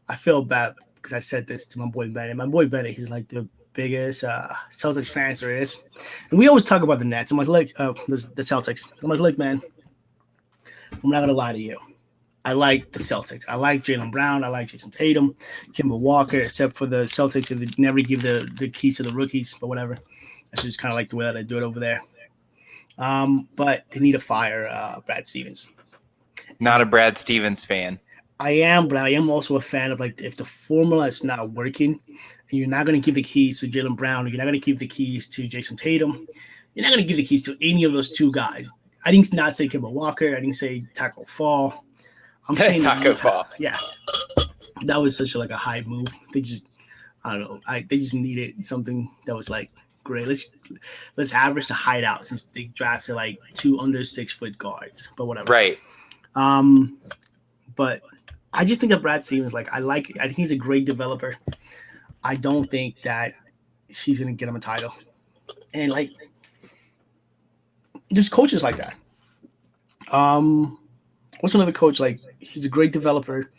I feel bad because I said this to my boy Bennett. My boy Bennett, he's like the biggest Celtics fans there is, and we always talk about the Nets. I'm like, look, the Celtics. I'm like, look, man, I'm not gonna lie to you. I like the Celtics. I like Jaylen Brown. I like Jason Tatum, Kemba Walker, except for the Celtics, they never give the keys to the rookies, but whatever. That's just kind of like the way that I do it over there. But they need to fire Brad Stevens. Not a Brad Stevens fan. I am, but I am also a fan of, like, if the formula is not working and you're not going to give the keys to Jaylen Brown, you're not going to give the keys to Jason Tatum, you're not going to give the keys to any of those two guys. I didn't not say Kemba Walker. I didn't say Taco Fall. I'm saying Taco Fall. Yeah. That was such a high move. They just, I don't know. They just needed something that was like, great. Let's average the hideout since they drafted like 2 under 6 foot guards, but whatever. Right. But I just think that Brad Stevens, I think he's a great developer. I don't think that she's gonna get him a title. And there's coaches like that. What's another coach? He's a great developer.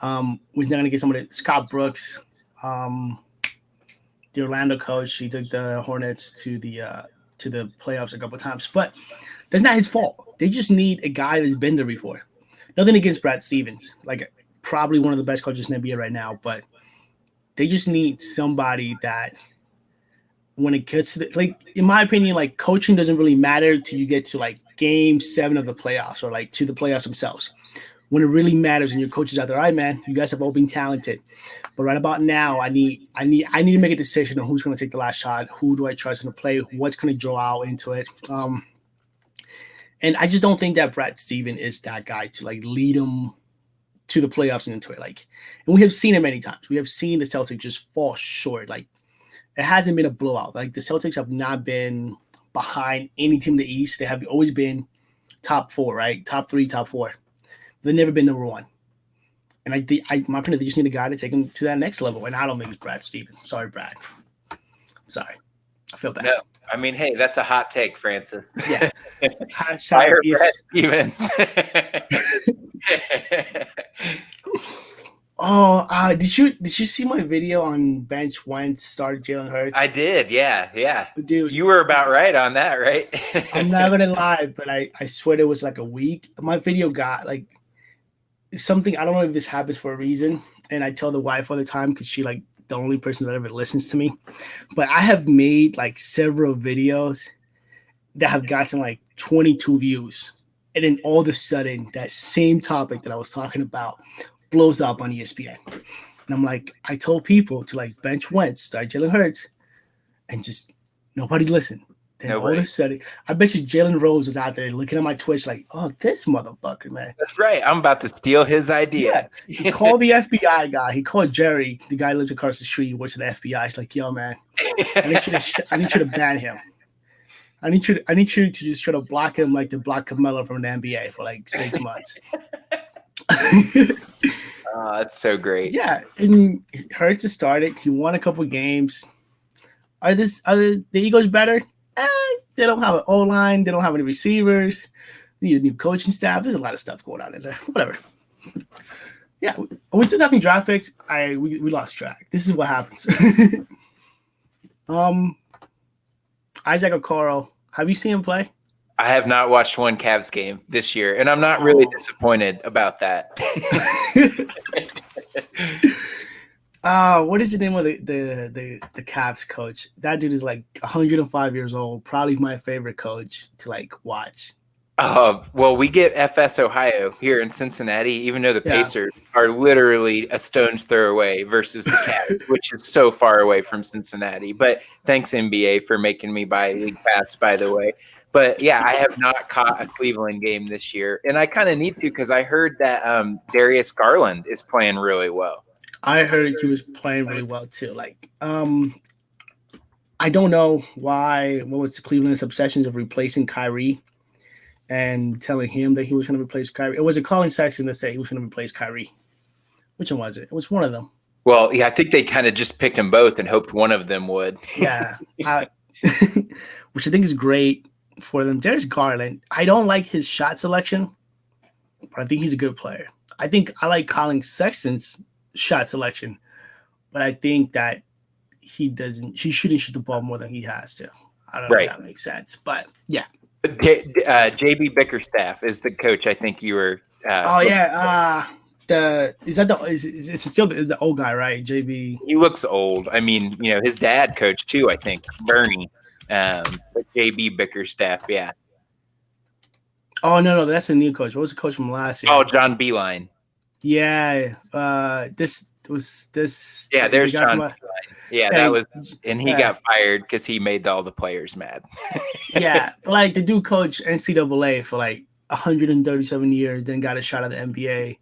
We're not gonna get somebody. Scott Brooks, the Orlando coach. He took the Hornets to the playoffs a couple of times, but that's not his fault. They just need a guy that's been there before. Nothing against Brad Stevens, probably one of the best coaches in the NBA right now, but they just need somebody that, when it gets to in my opinion, coaching doesn't really matter till you get to game 7 of the playoffs or to the playoffs themselves. When it really matters and your coach is out there, all right, man, you guys have all been talented, but right about now, I need to make a decision on who's going to take the last shot, who do I trust in the play, what's going to draw out into it. And I just don't think that Brad Stevens is that guy to lead them to the playoffs and into it. And we have seen it many times. We have seen the Celtics just fall short. It hasn't been a blowout. The Celtics have not been behind any team in the East. They have always been top 4, right? Top 3, top 4. They've never been number 1. And my opinion, they just need a guy to take them to that next level. And I don't think it's Brad Stevens. Sorry, Brad. Sorry. I feel bad. No, I mean, hey, that's a hot take, Francis. Yeah. Fire Brad Stevens. Did you see my video on bench Wentz start Jalen Hurts? I did, yeah. Dude, you were about right on that, right? I'm not gonna lie, but I swear it was a week. My video got something. I don't know if this happens for a reason, and I tell the wife all the time because she the only person that ever listens to me. But I have made several videos that have gotten 22 views, and then all of a sudden that same topic that I was talking about blows up on ESPN. And I'm I told people to bench Wentz, start Jalen Hurts, and just nobody listened. Then all of a sudden, I bet you Jalen Rose was out there looking at my Twitch oh, this motherfucker, man. That's right. I'm about to steal his idea. Yeah. He called the FBI guy. He called Jerry, the guy who lives across the street, who works at the FBI. He's yo, man, I need you to ban him. I need you to just try to block him like the block Carmelo from the NBA for 6 months. That's so great. Yeah, and Hurts has started. He won a couple games. Are the Eagles better? They don't have an O-line. They don't have any receivers. They need a new coaching staff. There's a lot of stuff going on in there. Whatever. Yeah, we're just talking draft picks. We lost track. This is what happens. Isaac Okoro, have you seen him play? I have not watched one Cavs game this year, and I'm not really disappointed about that. What is the name of the Cavs coach? That dude is 105 years old. Probably my favorite coach to watch. Well, we get FS Ohio here in Cincinnati, even though the Pacers are literally a stone's throw away versus the Cavs, which is so far away from Cincinnati. But thanks, NBA, for making me buy League Pass, by the way. But, yeah, I have not caught a Cleveland game this year. And I kind of need to because I heard that Darius Garland is playing really well. I heard he was playing really well, too. I don't know what was the Cleveland's obsessions of replacing Kyrie. and telling him that he was going to replace Kyrie. It was Colin Sexton that said he was going to replace Kyrie. Which one was it? It was one of them. Well, yeah, I think they kind of just picked them both and hoped one of them would. Yeah. Which I think is great for them. There's Garland. I don't like his shot selection, but I think he's a good player. I think I like Colin Sexton's shot selection, but I think that he shouldn't shoot the ball more than he has to. I don't know if that makes sense, but yeah. JB Bickerstaff is the coach. I think you were. It's still the old guy, right? JB. He looks old. I mean, his dad coached too. I think Bernie, but JB Bickerstaff. Yeah. Oh no, that's a new coach. What was the coach from last year? Oh, John Beeline. Yeah. This was this. Yeah, there's John Beeline. Yeah, that was, and he got fired because he made all the players mad. Yeah, but like the dude coached NCAA for like 137 years, then got a shot at the NBA,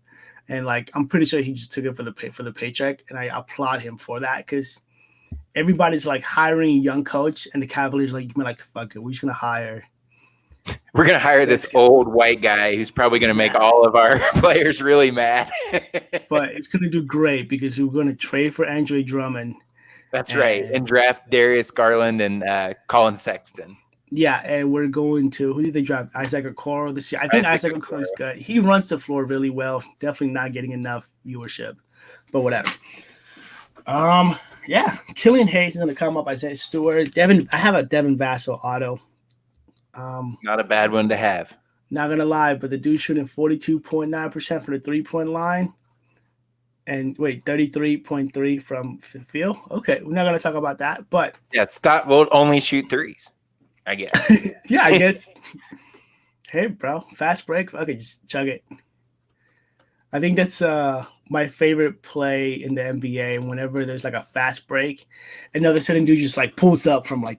and like I'm pretty sure he just took it for the paycheck, and I applaud him for that because everybody's like hiring a young coach, and the Cavaliers like fuck it, we're just gonna hire. We're gonna hire this old white guy who's probably gonna make all of our players really mad. But it's gonna do great because we're gonna trade for Andre Drummond. That's right, and draft Darius Garland and Colin Sexton. Yeah, and we're going to – who did they draft? Isaac Okoro this year. I think Isaac Okoro is good. He runs the floor really well. Definitely not getting enough viewership, but whatever. Yeah, Killian Hayes is going to come up. Isaiah Stewart. I have a Devin Vassell auto. Not a bad one to have. Not going to lie, but the dude's shooting 42.9% for the three-point line. And 33.3 from field. Okay, we're not going to talk about that, but yeah, Scott will only shoot threes, I guess. Yeah, I guess. Hey, bro, fast break. Okay, just chug it. I think that's my favorite play in the NBA. Whenever there's like a fast break, another sudden dude just like pulls up from the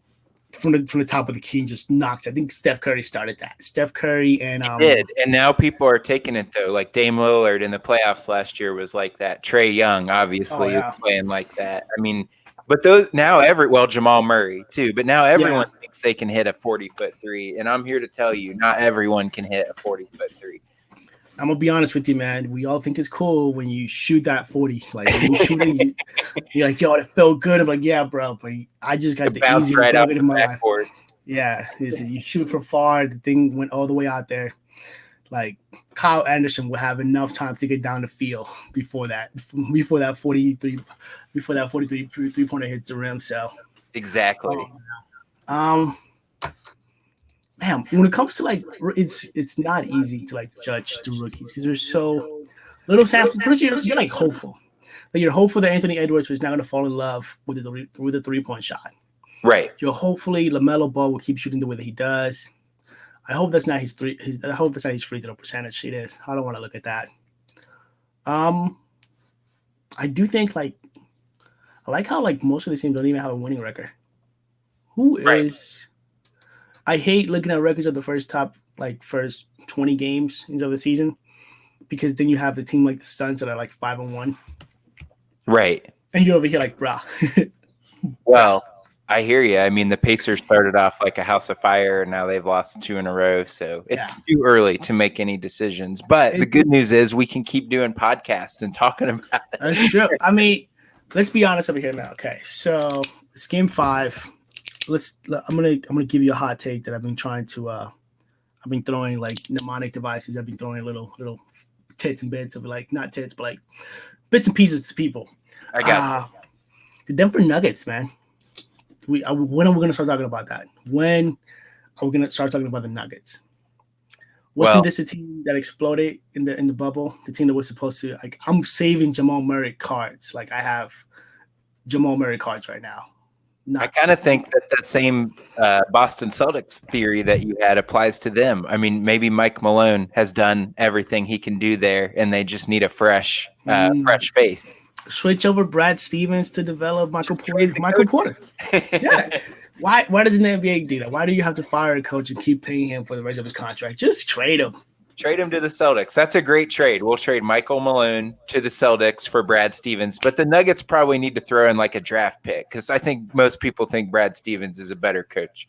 top of the key and just knocks. I think Steph Curry started that. Steph Curry and he did, and now people are taking it though. Like Dame Lillard in the playoffs last year was like that. Trae Young obviously is playing like that. I mean, but Jamal Murray too. But now everyone thinks they can hit a 40-foot three, and I'm here to tell you, not everyone can hit a 40-foot three. I'm gonna be honest with you, man. We all think it's cool when you shoot that 40. Like when you shoot it, you're like, yo, it felt good. I'm like, yeah, bro, but I just got the easiest bucket in my life. Yeah, you shoot from far, the thing went all the way out there. Like Kyle Anderson will have enough time to get down the field before that 43 3-pointer hits the rim. So exactly. Man, when it comes to like, it's not easy to like judge the rookies because there's so little sample. First, you're like hopeful, but you're hopeful that Anthony Edwards is not going to fall in love with the 3-point shot. Right. You're hopefully LaMelo Ball will keep shooting the way that he does. I hope that's not his free throw percentage. It is. I don't want to look at that. I do think I like how like most of the teams don't even have a winning record. I hate looking at records of the first 20 games of the season because then you have the team like the Suns that are like 5-1. Right. And you're over here like, brah. Well, I hear you. I mean, the Pacers started off like a house of fire, and now they've lost 2 in a row. So it's too early to make any decisions. But the good news is we can keep doing podcasts and talking about it. That's true. I mean, let's be honest over here now. Okay, so it's game 5. I'm gonna give you a hot take that I've been trying to. I've been throwing like mnemonic devices. I've been throwing little tits and bits of like not tits, but like bits and pieces to people. I got the Denver Nuggets, man. When are we gonna start talking about that? When are we gonna start talking about the Nuggets? Wasn't this a team that exploded in the bubble? The team that was supposed to like. I'm saving Jamal Murray cards. Like I have Jamal Murray cards right now. I kind of think that same Boston Celtics theory that you had applies to them. I mean, maybe Mike Malone has done everything he can do there, and they just need a fresh face. Switch over Brad Stevens to develop Michael Porter. Yeah. Why doesn't the NBA do that? Why do you have to fire a coach and keep paying him for the rest of his contract? Just trade him. Trade him to the Celtics. That's a great trade. We'll trade Michael Malone to the Celtics for Brad Stevens. But the Nuggets probably need to throw in like a draft pick because I think most people think Brad Stevens is a better coach.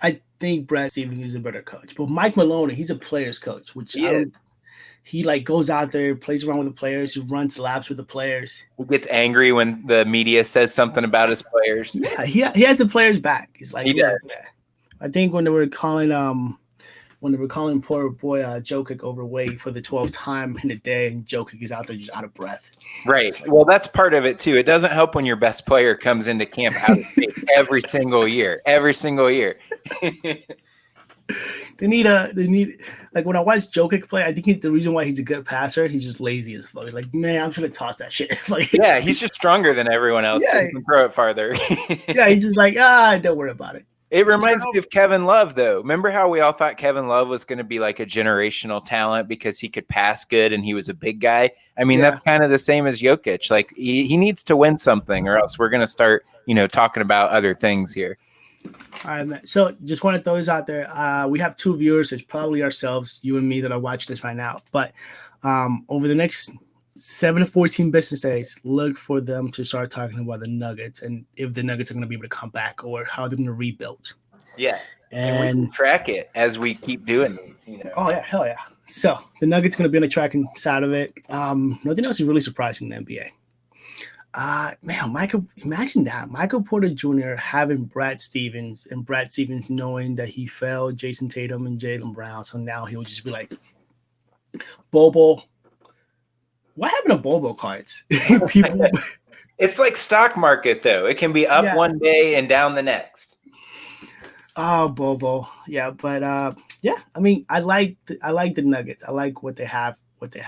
I think Brad Stevens is a better coach, but Mike Maloney, he's a player's coach, which he like goes out there, plays around with the players, he runs laps with the players. He gets angry when the media says something about his players. Yeah, he has the players back. He's like, look, man. I think when they were calling poor boy Jokic overweight for the 12th time in a day, and Jokic is out there just out of breath. Right. Like, well, that's part of it too. It doesn't help when your best player comes into camp out of shape every single year. They need like when I watch Jokic play, I think the reason why he's a good passer, he's just lazy as fuck. He's like, man, I'm just gonna toss that shit. Like, yeah, he's just stronger than everyone else, so he can throw it farther. Yeah, he's just like, don't worry about it. It reminds me of Kevin Love, though. Remember how we all thought Kevin Love was going to be like a generational talent because he could pass good and he was a big guy? I mean, that's kind of the same as Jokic. Like, he needs to win something or else we're going to start, talking about other things here. All right, man. So just want to throw this out there. We have 2 viewers. It's probably ourselves, you and me, that are watching this right now. But over the next 7 to 14 business days, look for them to start talking about the Nuggets and if the Nuggets are going to be able to come back or how they're going to rebuild. Yeah. And we can track it as we keep doing these, Oh, yeah. Hell yeah. So the Nuggets going to be on the tracking side of it. Nothing else is really surprising in the NBA. Man, imagine that. Michael Porter Jr. having Brad Stevens and Brad Stevens knowing that he failed Jason Tatum and Jaylen Brown. So now he'll just be like, Bobo. What happened to Bobo cards? People. It's like stock market, though. It can be up one day and down the next. Oh, Bobo. Yeah, but yeah. I mean, I like the Nuggets. I like what they have, and what they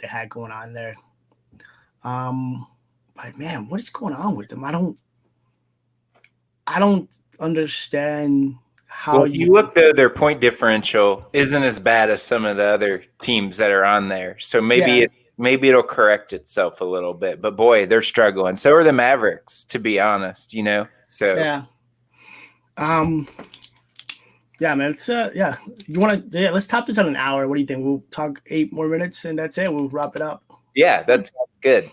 had going on there. But man, what is going on with them? I don't understand how you look though. Their point differential isn't as bad as some of the other teams that are on there. So maybe it'll correct itself a little bit. But boy, they're struggling. So are the Mavericks, to be honest. So yeah. Yeah, man. It's You want to? Yeah, let's top this on an hour. What do you think? We'll talk 8 more minutes, and that's it. We'll wrap it up. Yeah, that sounds good.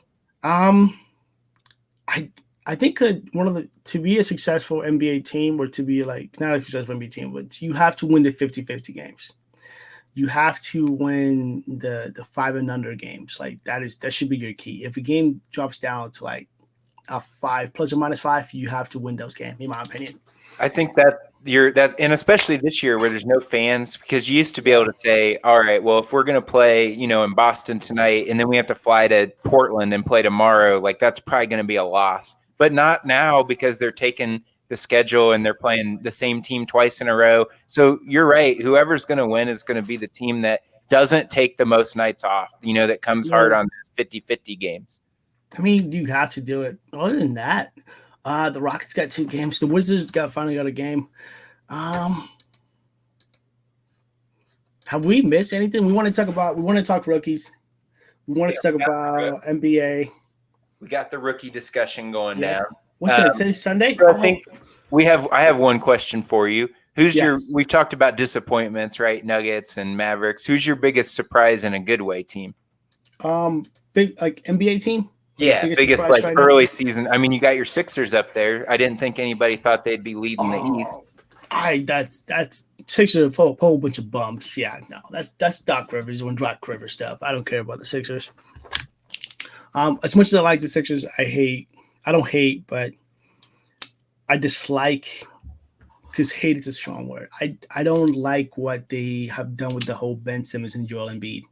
I think to be a successful NBA team, or to be like not a successful NBA team, but you have to win the 50-50 games. You have to win the 5 and under games. Like that should be your key. If a game drops down to like a 5 plus or minus 5, you have to win those games, in my opinion. I think that and especially this year where there's no fans, because you used to be able to say, all right, well, if we're going to play, in Boston tonight and then we have to fly to Portland and play tomorrow, like that's probably going to be a loss, but not now because they're taking the schedule and they're playing the same team twice in a row. So you're right. Whoever's going to win is going to be the team that doesn't take the most nights off, that comes hard on those 50-50 games. I mean, you have to do it. Other than that, the Rockets got 2 games. The Wizards finally got a game. Have we missed anything? We want to talk rookies. We want to talk about NBA. We got the rookie discussion going down. What's it today? Sunday? So I have one question for you. We've talked about disappointments, right? Nuggets and Mavericks. Who's your biggest surprise in a good way team? Big like NBA team? Yeah, biggest like right early season. I mean, you got your Sixers up there. I didn't think anybody thought they'd be leading the East. That's Sixers a whole bunch of bumps. Yeah, no, that's Doc Rivers and Doc Rivers stuff. I don't care about the Sixers. As much as I like the Sixers, I don't hate, but I dislike, because hate is a strong word. I don't like what they have done with the whole Ben Simmons and Joel Embiid.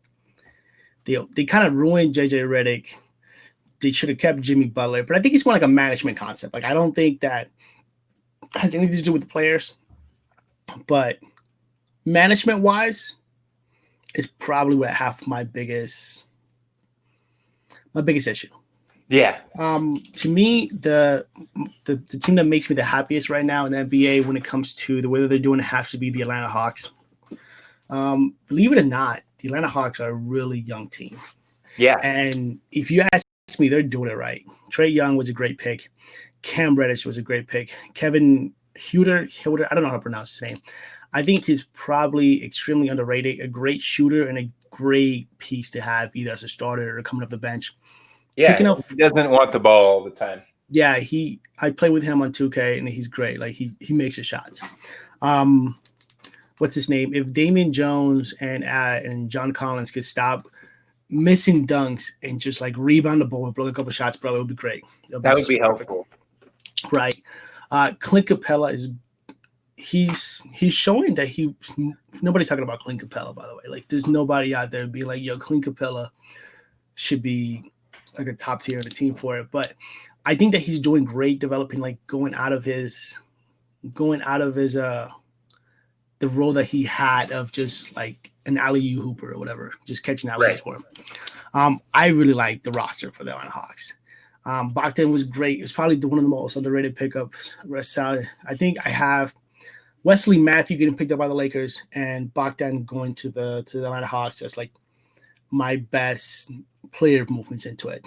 They kind of ruined JJ Redick. They should have kept Jimmy Butler, but I think it's more like a management concept. Like, I don't think that has anything to do with the players, but management-wise, it's probably what half my biggest issue. Yeah. To me, the team that makes me the happiest right now in the NBA when it comes to the way that they're doing it has to be the Atlanta Hawks. Believe it or not, the Atlanta Hawks are a really young team. Yeah. And if you ask me, they're doing it right. Trae Young was a great pick. Cam Reddish was a great pick. Kevin Huerter, I don't know how to pronounce his name. I think he's probably extremely underrated, a great shooter and a great piece to have either as a starter or coming off the bench. Yeah, he doesn't want the ball all the time. Yeah, I play with him on 2K, and he's great. Like he makes his shots. What's his name? If Damian Jones and John Collins could stop missing dunks and just like rebound the ball and blow a couple shots, bro, it would be great. That would be helpful. Right. Clint Capella he's showing that nobody's talking about Clint Capella, by the way. Like there's nobody out there being like, yo, Clint Capella should be like a top tier in the team for it. But I think that he's doing great developing, like going out of his the role that he had of just like an alley-oop hooper or whatever, just catching alley-oops for him. I really like the roster for the Atlanta Hawks. Bogdan was great. It's probably one of the most underrated pickups. I think I have Wesley Matthews getting picked up by the Lakers and Bogdan going to the Atlanta Hawks. That's like my best player movements into it.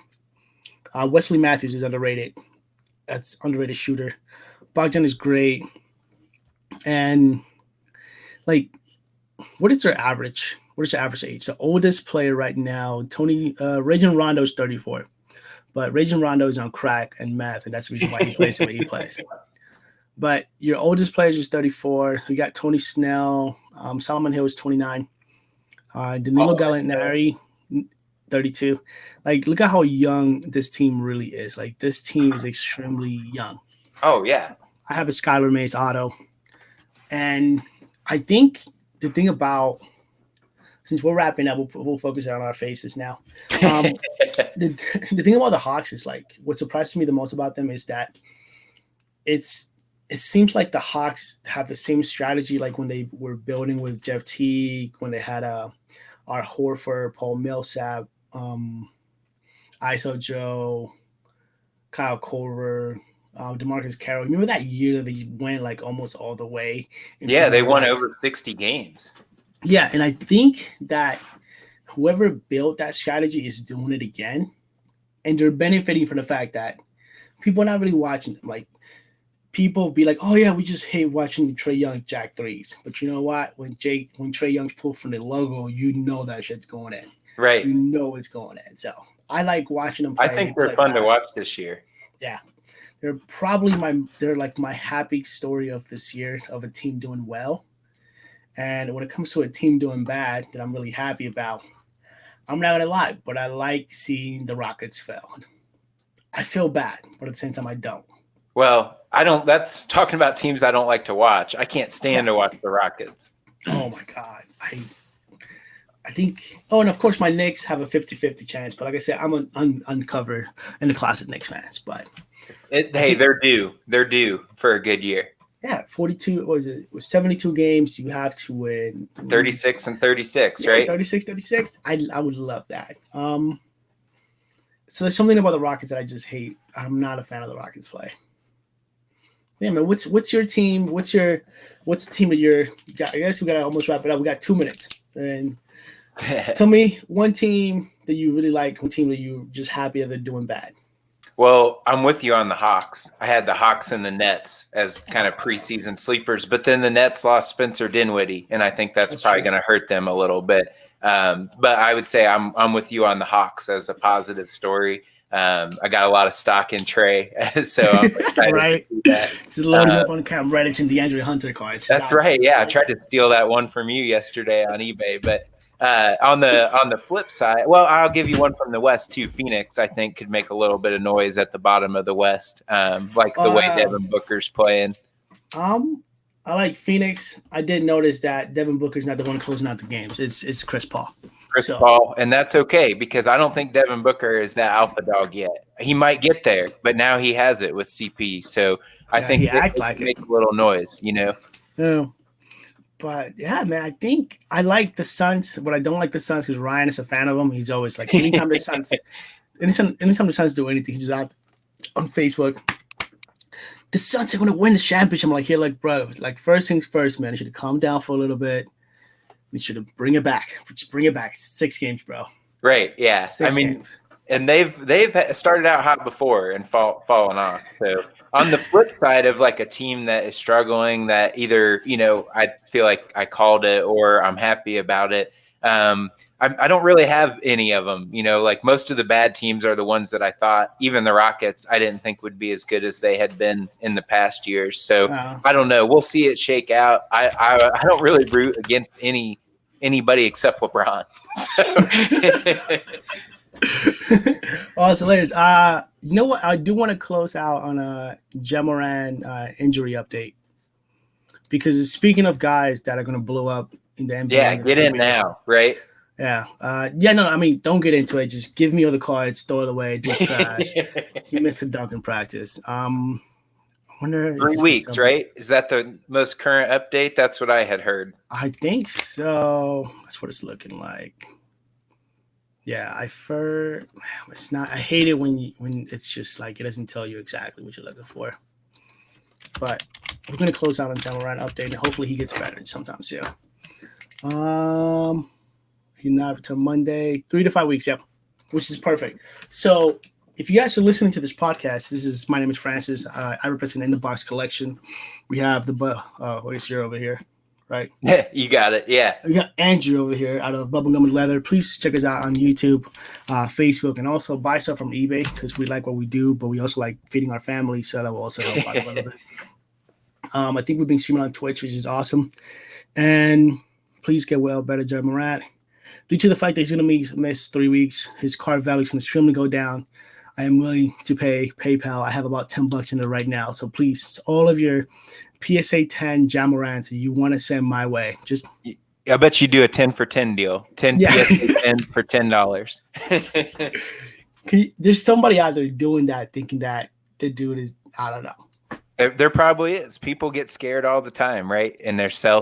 Wesley Matthews is underrated. That's underrated shooter. Bogdan is great. And like, what is their average? What is their average age? The oldest player right now, Rajon Rondo is 34. But Rajon Rondo is on crack and meth, and that's the reason why he plays the way he plays. But your oldest player is 34. You got Tony Snell. Solomon Hill is 29. Danilo Gallinari, 32. Like, look at how young this team really is. Like, this team is extremely young. Oh, yeah. I have a Skylar Mays auto. And I think the thing about, since we're wrapping up, we'll focus on our faces now. The thing about the Hawks is like, what surprised me the most about them is that it seems like the Hawks have the same strategy like when they were building with Jeff Teague, when they had our Horford, Paul Millsap, ISO Joe, Kyle Korver, DeMarcus Carroll. Remember that year that they went like almost all the way? Yeah, they won over 60 games. Yeah, and I think that whoever built that strategy is doing it again, and they're benefiting from the fact that people are not really watching them. Like, people be like, oh, yeah, we just hate watching Trae Young jack threes. But you know what? When Trae Young's pulled from the logo, you know that shit's going in. Right. You know it's going in. So I like watching them play. I think they're fun to watch this year. Yeah. They're probably my happy story of this year of a team doing well. And when it comes to a team doing bad that I'm really happy about, I'm not going to lie, but I like seeing the Rockets fail. I feel bad, but at the same time, I don't. Well, I don't. That's talking about teams I don't like to watch. I can't stand to watch the Rockets. Oh, my God. I think – oh, and of course, my Knicks have a 50-50 chance. But like I said, I'm uncovered in the classic Knicks fans. But hey, they're due. They're due for a good year. Yeah, 42. What was it? It was 72 games. You have to win 36 and 36, right? 36. I would love that. So there's something about the Rockets that I just hate. I'm not a fan of the Rockets play. Yeah, man. What's your team? What's the team that you're? I guess we gotta almost wrap it up. We got 2 minutes. And tell me one team that you really like. One team that you're just happy that they're doing bad. Well, I'm with you on the Hawks. I had the Hawks and the Nets as kind of preseason sleepers, but then the Nets lost Spencer Dinwiddie, and I think that's probably going to hurt them a little bit. But I would say I'm with you on the Hawks as a positive story. I got a lot of stock in Trae, so I'm excited right. to see that. Just loading up on Cam Reddish and DeAndre Hunter cards. That's right. Yeah, I tried to steal that one from you yesterday on eBay, but on the flip side, well, I'll give you one from the West too. Phoenix, I think, could make a little bit of noise at the bottom of the West, like the way Devin Booker's playing. I like Phoenix. I did notice that Devin Booker's not the one closing out the games. It's Chris Paul. Paul, and that's okay because I don't think Devin Booker is that alpha dog yet. He might get there, but now he has it with CP. So I think he acts like make a little noise, you know. Yeah. But yeah, man, I think I like the Suns, but I don't like the Suns because Ryan is a fan of them. He's always like, anytime the Suns do anything, he's just out on Facebook. The Suns are going to win the championship. I'm like, here, like, bro, like, first things first, man. You should have calmed down for a little bit. We should have bring it back. Just bring it back. 6 games, bro. Right. Yeah. 6 games. And they've started out hot before and fallen off. So on the flip side of like a team that is struggling, that either, you know, I feel like I called it or I'm happy about it. I don't really have any of them. Like most of the bad teams are the ones that I thought, even the Rockets, I didn't think would be as good as they had been in the past years. So I don't know. We'll see it shake out. I don't really root against anybody except LeBron. Oh, it's hilarious. You know what? I do want to close out on a Ja Morant injury update, because speaking of guys that are going to blow up in the NBA. Yeah, get in now, right? Yeah. No, I mean, don't get into it. Just give me all the cards, throw it away, do trash. He missed a dunk in practice. I wonder. 3 weeks, right? Is that the most current update? That's what I had heard. I think so. That's what it's looking like. Yeah, it's not. I hate it when it's just like it doesn't tell you exactly what you're looking for. But we're gonna close out on Ja Morant update, and hopefully he gets better sometime soon. He not return Monday, 3 to 5 weeks. Yep, which is perfect. So if you guys are listening to this podcast, my name is Francis. I represent Inthebox Collection. We have where's your over here, right? You got it. Yeah. We got Andrew over here out of Bubblegum and Leather. Please check us out on YouTube, Facebook, and also buy stuff from eBay, because we like what we do, but we also like feeding our family, so that will also help out a little bit. I think we've been streaming on Twitch, which is awesome. And please get well, better Ja Morant. Due to the fact that he's going to miss 3 weeks, his card value is going to extremely go down. I am willing to pay PayPal. I have about $10 in it right now. So please, all of your PSA 10 Ja Morant that you want to send my way, just. I bet you do a 10 for 10 deal. 10 PSA 10 for $10. There's somebody out there doing that, thinking that the dude is, I don't know. There probably is. People get scared all the time, right? And they're sell.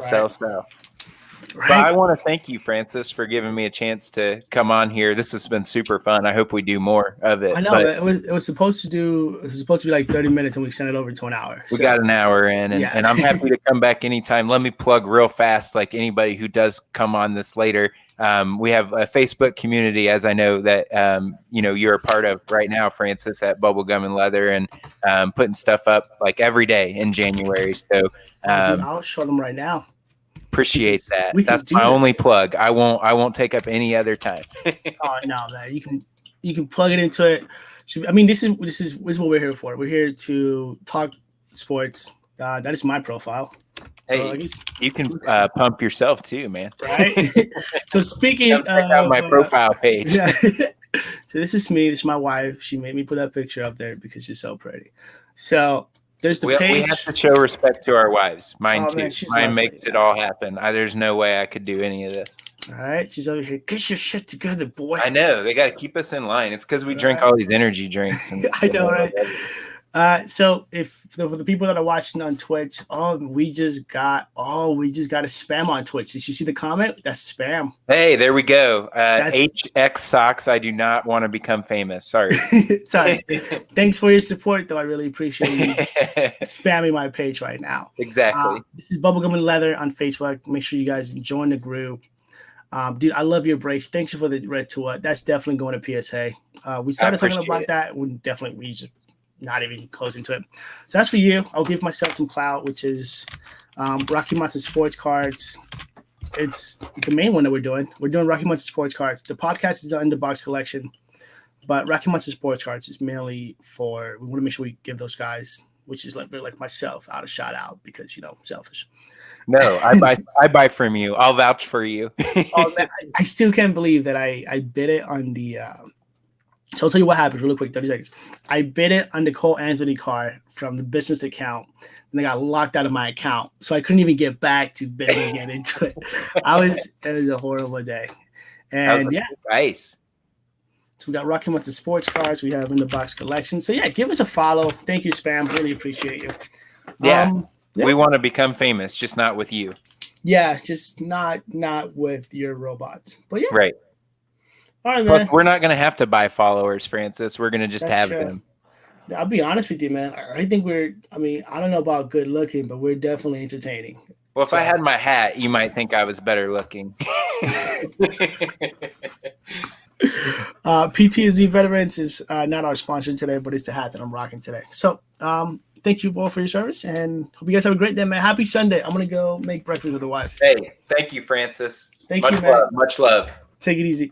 Right. But I want to thank you, Francis, for giving me a chance to come on here. This has been super fun. I hope we do more of it. I know it was supposed to be like 30 minutes, and we sent it over to an hour. We got an hour in, and I'm happy to come back anytime. Let me plug real fast, like anybody who does come on this later. We have a Facebook community, as I know that you're a part of right now, Francis, at Bubblegum and Leather, and putting stuff up like every day in January. So dude, I'll show them right now. Appreciate that. That's my only plug. I won't take up any other time. Oh no, man! You can plug it into it. I mean, this is what we're here for. We're here to talk sports. That is my profile. So hey, you can pump yourself too, man. Right. So speaking of my profile page. Yeah. So this is me. This is my wife. She made me put that picture up there because she's so pretty. So there's the page. We have to show respect to our wives. Mine too. Mine makes it all happen. There's no way I could do any of this. All right. She's over here. Get your shit together, boy. I know. They got to keep us in line. It's because we drink all these energy drinks. And I know, right? So for the people that are watching on Twitch, we just got a spam on Twitch. Did you see the comment? That's spam. Hey, there we go. HX Socks. I do not want to become famous. Sorry. Sorry. Thanks for your support, though. I really appreciate you spamming my page right now. Exactly. This is Bubblegum and Leather on Facebook. Make sure you guys join the group. Dude, I love your brace. Thanks for the red to That's definitely going to PSA. We started talking about that. We just not even close into it. So that's for you. I'll give myself some clout, which is Rocky Mountain Sports Cards. It's the main one that we're doing. We're doing Rocky Mountain Sports Cards. The podcast is on the box collection, but Rocky Mountain Sports Cards is mainly for, we want to make sure we give those guys, which is like myself, out a shout out because, selfish. No, I buy from you. I'll vouch for you. Oh, man, I still can't believe that I bid it on the so I'll tell you what happened really quick, 30 seconds. I bid it on the Cole Anthony card from the business account, and I got locked out of my account. So I couldn't even get back to bidding again into it. It was a horrible day. And yeah. Nice. So we got Rocky Mountain Sports Cards. We have in the box collection. So yeah, give us a follow. Thank you, Spam. Really appreciate you. Yeah. We want to become famous, just not with you. Yeah, just not with your robots. But yeah. Right. Right, plus, we're not going to have to buy followers, Francis. We're going to just have them. I'll be honest with you, man. I think I don't know about good looking, but we're definitely entertaining. Well, if I had my hat, you might think I was better looking. PTSD Veterans is not our sponsor today, but it's the hat that I'm rocking today. So thank you all for your service, and hope you guys have a great day, man. Happy Sunday. I'm gonna go make breakfast with the wife. Hey, thank you, Francis. Thank you, man. Much love. Take it easy.